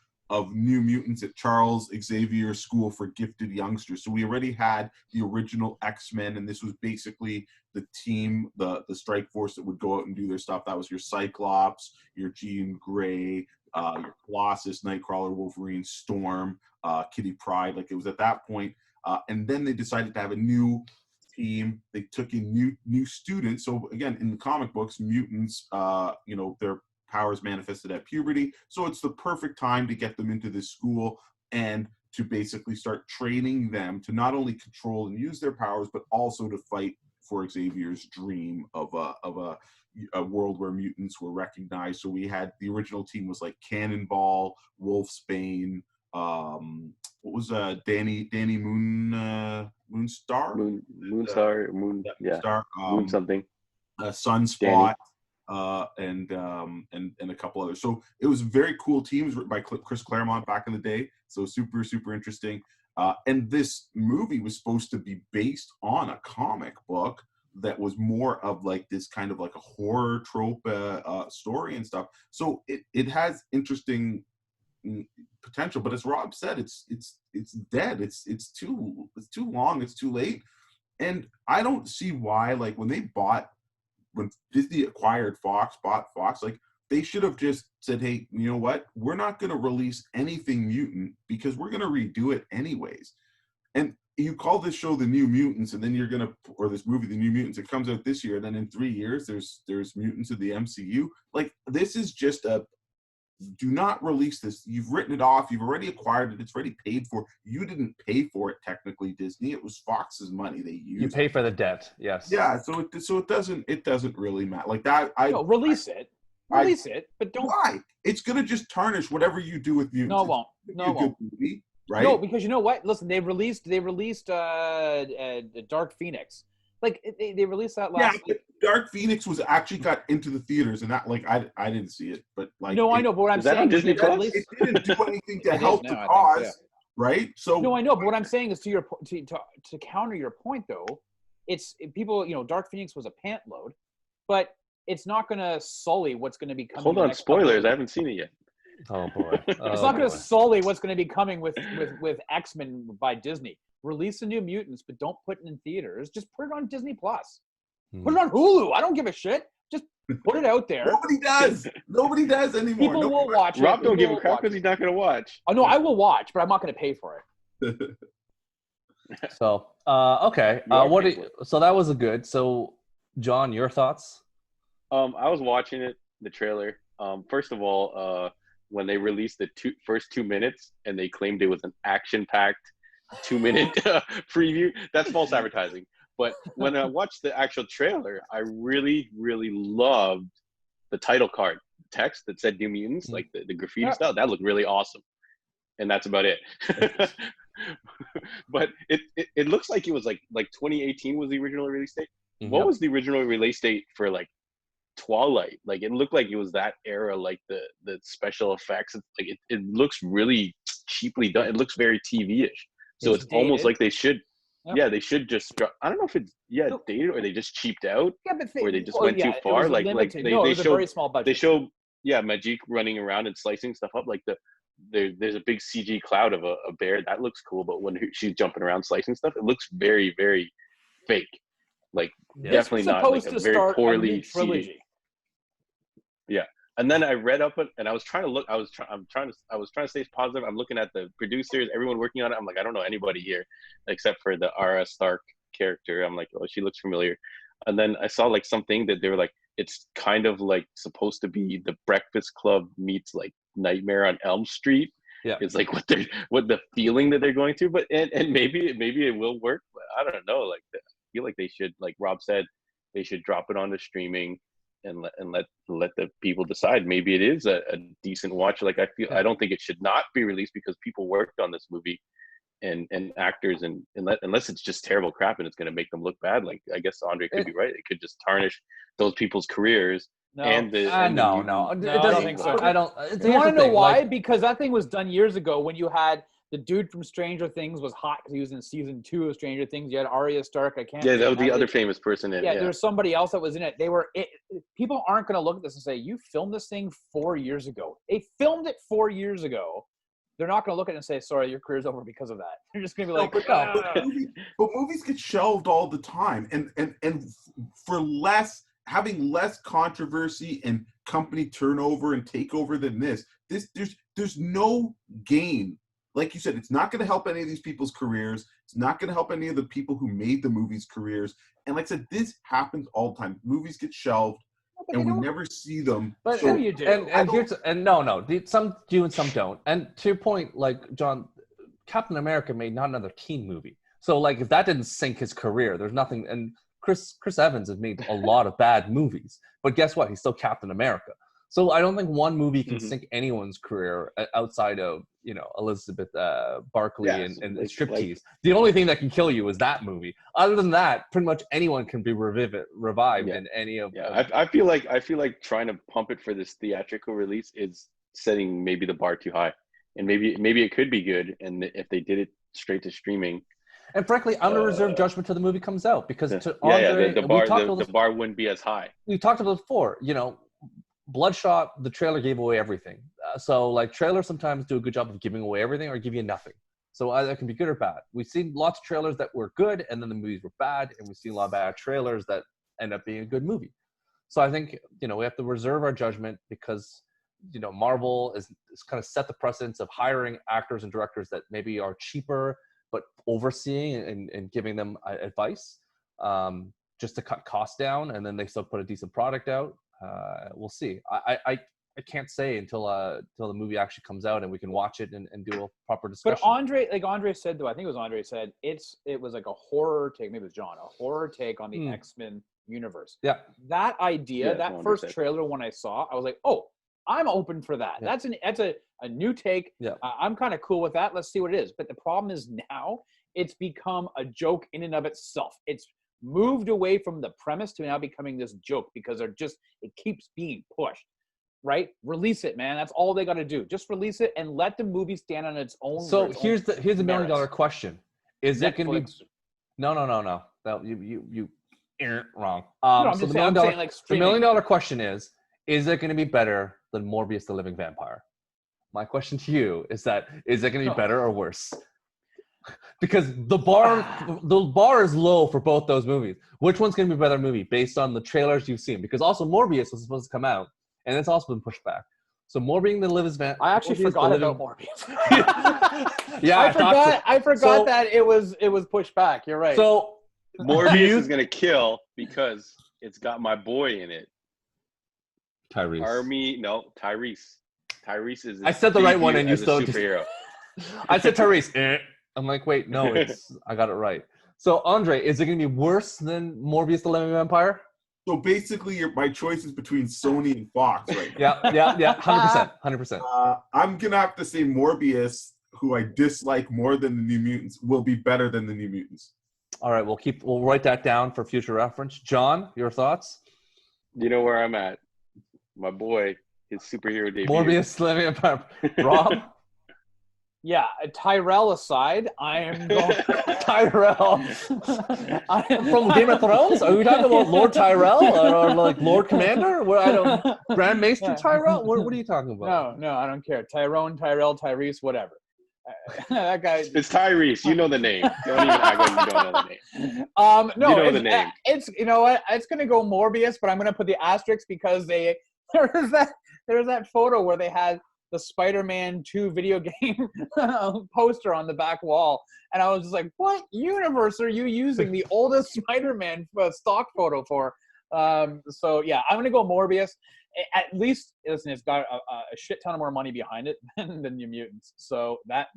Speaker 4: New Mutants at Charles Xavier School for Gifted Youngsters. So we already had the original X-Men, and this was basically the team, the strike force that would go out and do their stuff. That was your Cyclops, your Jean Grey, your Colossus, Nightcrawler, Wolverine, Storm, Kitty Pryde. Like, it was at that point. And then they decided to have a new team. They took in new students. So again, in the comic books, mutants, their powers manifested at puberty. So it's the perfect time to get them into this school and to basically start training them to not only control and use their powers, but also to fight for Xavier's dream of a world where mutants were recognized. So we had, the original team was like Cannonball, Wolfsbane, what was Danny Moonstar?
Speaker 2: Moonstar, Moon something.
Speaker 4: Sunspot. And a couple others. So it was a very cool team. It was written by Chris Claremont back in the day. So super, super interesting. And this movie was supposed to be based on a comic book that was more of like this kind of like a horror trope story and stuff. So it has interesting potential, but as Rob said, it's dead. It's too long. It's too late. And I don't see why, like, when Disney bought Fox, like, they should have just said, hey, you know what? We're not going to release anything mutant because we're going to redo it anyways. And you call this show The New Mutants, and then you're going to, or this movie, The New Mutants, it comes out this year, and then in 3 years, there's mutants of the MCU. Like, this is just do not release this. You've written it off. You've already acquired it. It's already paid for. You didn't pay for it, technically, Disney. It was Fox's money. They used.
Speaker 1: You pay for the debt. Yes.
Speaker 4: Yeah. So it doesn't really matter. Like that.
Speaker 3: Release it, but don't.
Speaker 4: Why? It's gonna just tarnish whatever you do with mutants.
Speaker 3: No, it won't. No, it won't.
Speaker 4: Movie, right?
Speaker 3: No, because you know what? Listen, they released Dark Phoenix. Like, they released that last.
Speaker 4: Yeah, Dark Phoenix was actually got into the theaters, and that, like, I didn't see it, but like.
Speaker 3: No, I know, but what I'm saying is
Speaker 2: Disney Plus?
Speaker 4: It didn't do anything to help the cause, right? So.
Speaker 3: No, I know, but what I'm saying is to counter your point, though, it's people. Dark Phoenix was a pant load, but it's not going to sully what's going to be coming.
Speaker 2: Hold on, spoilers! I haven't seen it yet.
Speaker 1: Oh boy!
Speaker 3: It's not going to sully what's going to be coming with X-Men by Disney. Release the New Mutants, but don't put it in theaters. Just put it on Disney Plus. Put it on Hulu. I don't give a shit. Just put it out there.
Speaker 4: Nobody does. Nobody does anymore.
Speaker 3: People will watch it.
Speaker 2: Rob don't give a crap because he's not going to watch.
Speaker 3: Oh no, I will watch, but I'm not going to pay for it.
Speaker 1: So okay. So that was a good. So John, your thoughts?
Speaker 2: I was watching the trailer. First of all, when they released the first 2 minutes and they claimed it was an action-packed 2-minute preview, that's false advertising. But when I watched the actual trailer, I really, really loved the title card. text that said New Mutants, like the graffiti style, that looked really awesome. And that's about it. But it looks like it was like 2018 was the original release date. What was the original release date for like Twilight? Like, it looked like it was that era, like the special effects. It's like it looks really cheaply done. It looks very TV-ish. So it's almost like they should. Yep. Yeah, they should just. I don't know if it's dated or they just cheaped out, or they just went too far. Like they show very small budget. They show Majik running around and slicing stuff up. Like there's a big CG cloud of a bear that looks cool, but when she's jumping around slicing stuff, it looks very, very fake. Like definitely not like a very poorly trilogy. Yeah. And then I read up and I was trying to look. I was trying to stay positive. I'm looking at the producers, everyone working on it. I'm like, I don't know anybody here except for the Arya Stark character. I'm like, oh, she looks familiar. And then I saw like something that they were like, it's kind of like supposed to be the Breakfast Club meets like Nightmare on Elm Street. Yeah, it's like what the feeling that they're going through. But and maybe it will work. But I don't know. Like I feel like they should, like Rob said, they should drop it onto streaming. And let the people decide. Maybe it is a decent watch. Like I don't think it should not be released because people worked on this movie, and actors, and unless it's just terrible crap and it's going to make them look bad. Like I guess Andre could be right. It could just tarnish those people's careers. No,
Speaker 3: it doesn't think so. I don't. You want to know why? Like, because that thing was done years ago when you had. The dude from Stranger Things was hot because he was in season 2 of Stranger Things. You had Arya Stark.
Speaker 2: Yeah, that was the other famous person in it.
Speaker 3: Yeah, there was somebody else that was in it. People aren't going to look at this and say, you filmed this thing 4 years ago. They filmed it 4 years ago. They're not going to look at it and say, sorry, your career's over because of that. They're just going to be like,
Speaker 4: but movies get shelved all the time. And for having less controversy and company turnover and takeover than there's no gain. Like you said, it's not going to help any of these people's careers. It's not going to help any of the people who made the movies' careers. And like I said, this happens all the time. Movies get shelved, and we never see them.
Speaker 3: But so, you do.
Speaker 1: Some do and some don't. And to your point, like John, Captain America made not another teen movie. So like, if that didn't sink his career, there's nothing. And Chris Evans has made a lot of bad movies, but guess what? He's still Captain America. So I don't think one movie can sink anyone's career outside of, Elizabeth Barkley and striptease. The only thing that can kill you is that movie. Other than that, pretty much anyone can be revived in any of.
Speaker 2: Yeah, I feel like trying to pump it for this theatrical release is setting maybe the bar too high, and maybe it could be good, and if they did it straight to streaming.
Speaker 1: And frankly, I'm going to reserve judgment till the movie comes out because
Speaker 2: the bar wouldn't be as high.
Speaker 1: We talked about it before, Bloodshot, the trailer gave away everything. So, like, trailers sometimes do a good job of giving away everything or give you nothing. So either it can be good or bad. We've seen lots of trailers that were good, and then the movies were bad, and we've seen a lot of bad trailers that end up being a good movie. So I think, we have to reserve our judgment because, Marvel is kind of set the precedence of hiring actors and directors that maybe are cheaper, but overseeing and giving them advice just to cut costs down, and then they still put a decent product out. We'll see. I can't say until the movie actually comes out and we can watch it and do a proper discussion.
Speaker 3: But Andre said, though, I think it was Andre said, it was like a horror take, maybe it was John, a horror take on the X-Men universe.
Speaker 1: Yeah.
Speaker 3: That idea, that first trailer when I saw, I was like, oh, I'm open for that. Yeah. That's a new take.
Speaker 1: Yeah.
Speaker 3: I'm kind of cool with that. Let's see what it is. But the problem is now it's become a joke in and of itself. It's moved away from the premise to now becoming this joke because it keeps being pushed, right? Release it, man. That's all they got to do. Just release it and let the movie stand on its own.
Speaker 1: So here's the $1 million question: Is it going to be? No. You wrong. So the $1 million question is it going to be better than Morbius the Living Vampire? My question to you is it going to be better or worse? Because the bar is low for both those movies. Which one's going to be a better movie based on the trailers you've seen? Because also Morbius was supposed to come out, and it's also been pushed back. So Morbius the Living Vampire.
Speaker 3: I actually forgot about Morbius.
Speaker 1: Yeah,
Speaker 3: I forgot that it was pushed back. You're right.
Speaker 1: So
Speaker 2: Morbius is going to kill because it's got my boy in it.
Speaker 1: Tyrese.
Speaker 2: Tyrese is.
Speaker 1: I said the right one, and you still
Speaker 2: superhero.
Speaker 1: I said Tyrese. I'm like, wait, no, I got it right. So, Andre, is it going to be worse than Morbius the Living Vampire?
Speaker 4: So basically, my choice is between Sony and Fox right
Speaker 1: now. Yeah, 100%.
Speaker 4: I'm gonna have to say Morbius, who I dislike more than the New Mutants, will be better than the New Mutants.
Speaker 1: All right, we'll write that down for future reference. John, your thoughts?
Speaker 2: You know where I'm at. My boy, his superhero debut.
Speaker 1: Morbius, Rob?
Speaker 3: Yeah, Tyrell aside, I am going
Speaker 1: Tyrell from Game of Thrones. Are we talking about Lord Tyrell or like Lord Commander? Grand Maester Tyrell? What are you talking about?
Speaker 3: No, I don't care. Tyrone, Tyrell, Tyrese, whatever. That guy.
Speaker 2: It's Tyrese. You know the name. Don't even act like you don't know the name.
Speaker 3: No,
Speaker 2: you know the name.
Speaker 3: It's you know what? It's gonna go Morbius, but I'm gonna put the asterisk because there was that photo where they had the Spider-Man 2 video game poster on the back wall. And I was just like, what universe are you using the oldest Spider-Man stock photo for? So, yeah, I'm going to go Morbius. At least, listen, it's got a shit ton of more money behind it than New Mutants. So that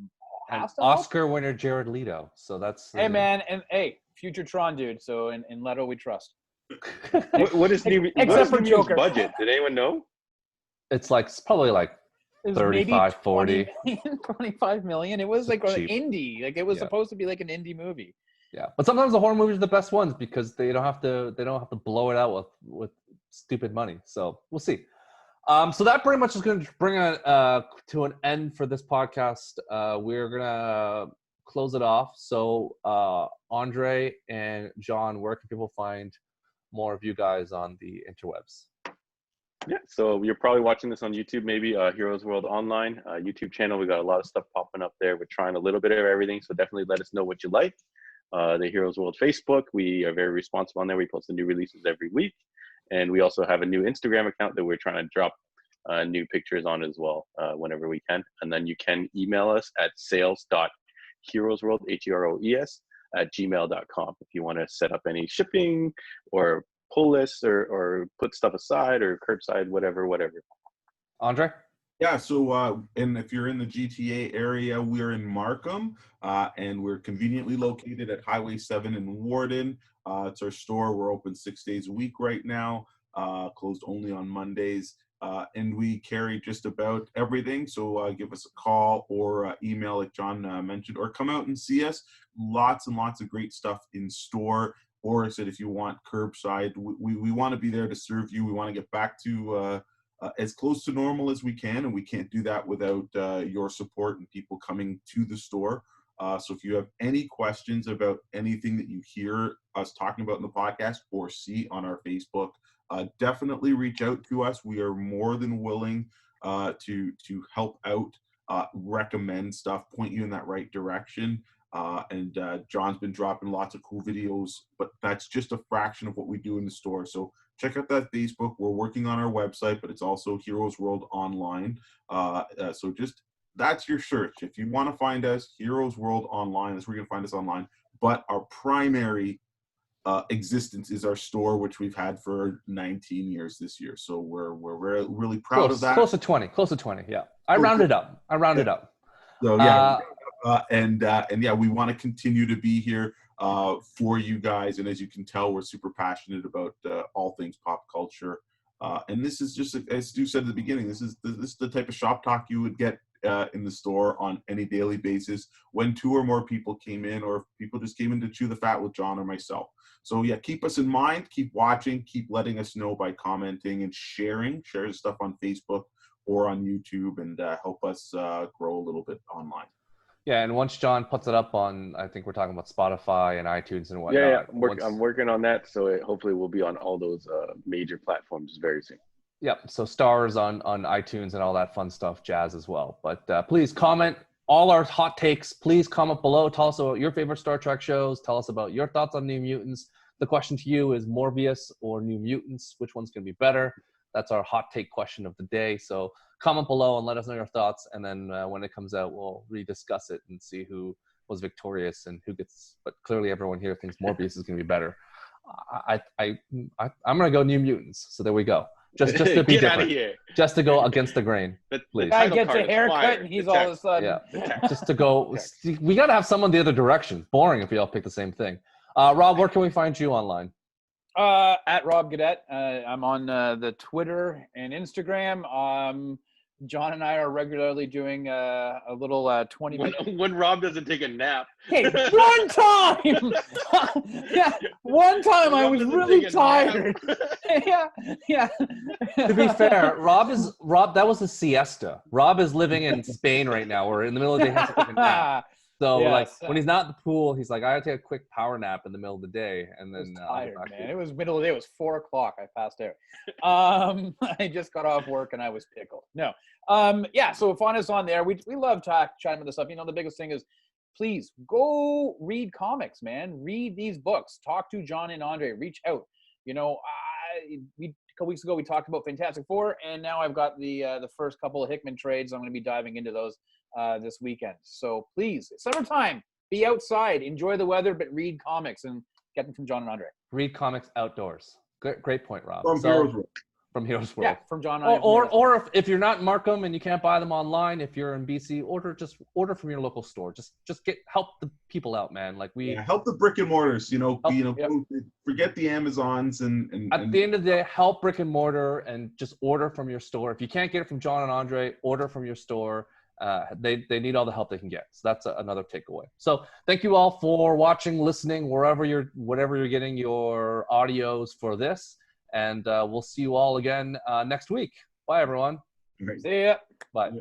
Speaker 3: has to
Speaker 1: Oscar winner Jared Leto. So that's...
Speaker 3: Hey, man. And, hey, future Tron dude. So in Leto, we trust.
Speaker 2: What is New Mutants' budget? Did anyone know?
Speaker 1: It's probably like 35, 40.
Speaker 3: 25 million. It was like an
Speaker 1: cheap.
Speaker 3: Indie. Like it was supposed to be like an indie movie.
Speaker 1: Yeah, but sometimes the horror movies are the best ones because they don't have to blow it out with stupid money. So we'll see. So that pretty much is going to bring it to an end for this podcast. We're gonna close it off. So Andre and John, where can people find more of you guys on the interwebs?
Speaker 2: Yeah, so you're probably watching this on YouTube, maybe Heroes World Online YouTube channel. We got a lot of stuff popping up there. We're trying a little bit of everything, so definitely let us know what you like. The Heroes World Facebook, we are very responsive on there. We post the new releases every week, and we also have a new Instagram account that we're trying to drop new pictures on as well whenever we can. And then you can email us at sales.heroesworld, HEROES, @gmail.com if you want to set up any shipping or pull lists or put stuff aside or curbside, whatever.
Speaker 1: Andre?
Speaker 4: Yeah, so and if you're in the GTA area, we're in Markham, and we're conveniently located at Highway 7 in Warden. It's our store. We're open 6 days a week right now, closed only on Mondays. And we carry just about everything. So give us a call or email, like John mentioned, or come out and see us. Lots and lots of great stuff in store. Or I said, if you want curbside, we want to be there to serve you. We want to get back to as close to normal as we can, and we can't do that without your support and people coming to the store. So if you have any questions about anything that you hear us talking about in the podcast or see on our Facebook, definitely reach out to us. We are more than willing to help out, recommend stuff, point you in that right direction. And John's been dropping lots of cool videos, but that's just a fraction of what we do in the store. So check out that Facebook. We're working on our website, but it's also Heroes World Online. So just that's your search. If you want to find us, Heroes World Online, that's where you can find us online. But our primary existence is our store, which we've had for 19 years this year. So we're really proud of that.
Speaker 1: Close to 20. Yeah, I rounded up.
Speaker 4: So yeah. And yeah, we want to continue to be here for you guys. And as you can tell, we're super passionate about all things pop culture. And this is just, as Stu said at the beginning, this is the type of shop talk you would get in the store on any daily basis when 2 or more people came in, or people just came in to chew the fat with John or myself. So yeah, keep us in mind, keep watching, keep letting us know by commenting and sharing. Share stuff on Facebook or on YouTube, and help us grow a little bit online.
Speaker 1: Yeah, and once John puts it up on, I think we're talking about Spotify and iTunes and whatnot.
Speaker 2: Yeah, I'm working on that, so hopefully we'll be on all those major platforms very soon.
Speaker 1: Yep, so stars on iTunes and all that fun stuff, jazz as well. But please comment all our hot takes. Please comment below. Tell us about your favorite Star Trek shows. Tell us about your thoughts on New Mutants. The question to you is Morbius or New Mutants? Which one's going to be better? That's our hot take question of the day. So comment below and let us know your thoughts. And then when it comes out, we'll rediscuss it and see who was victorious and who gets. But clearly, everyone here thinks Morbius is going to be better. I'm going to go New Mutants. So there we we just to be different, just to go against the grain. Please.
Speaker 3: Guy gets a haircut and he's all of a sudden.
Speaker 1: Yeah, just to go. We got to have someone the other direction. Boring if we all pick the same thing. Rob, where can we find you online?
Speaker 3: At Rob Gadet. I'm on the Twitter and Instagram. John and I are regularly doing a little 20-minute.
Speaker 2: When Rob doesn't take a nap.
Speaker 3: Hey, one time! Yeah, one time I was really tired. yeah.
Speaker 1: To be fair, Rob, that was a siesta. Rob is living in Spain right now, or in the middle of the day, he has to take a nap. So
Speaker 3: Yes.
Speaker 1: like when he's not at the pool, he's like, I gotta take a quick power nap in the middle of the day, and
Speaker 3: I was
Speaker 1: then
Speaker 3: tired, man. It was middle of the day. It was 4 o'clock. I passed out. I just got off work and I was pickled. No. Yeah. So find us on there. We love chatting about this stuff. You know, the biggest thing is, please go read comics, man. Read these books. Talk to John and Andre. Reach out. You know, a couple weeks ago we talked about Fantastic Four, and now I've got the first couple of Hickman trades. I'm going to be diving into those this weekend. So please, it's summertime. Be outside, enjoy the weather, but read comics and get them from John and Andre.
Speaker 1: read comics outdoors. Great point, Rob.
Speaker 4: From Heroes World.
Speaker 1: From Heroes World.
Speaker 3: Yeah, from John and I.
Speaker 1: Or if you're not in Markham and you can't buy them online, if you're in BC, order from your local store. Just help the people out, man. Like
Speaker 4: help the brick and mortars.
Speaker 1: Yep.
Speaker 4: Forget the Amazons and
Speaker 1: at the end of the day, help brick and mortar and just order from your store. If you can't get it from John and Andre, order from your store. They need all the help they can get. So that's another takeaway. So thank you all for watching, listening, whatever you're getting your audios for this. And we'll see you all again next week. Bye, everyone.
Speaker 3: See ya.
Speaker 1: Bye.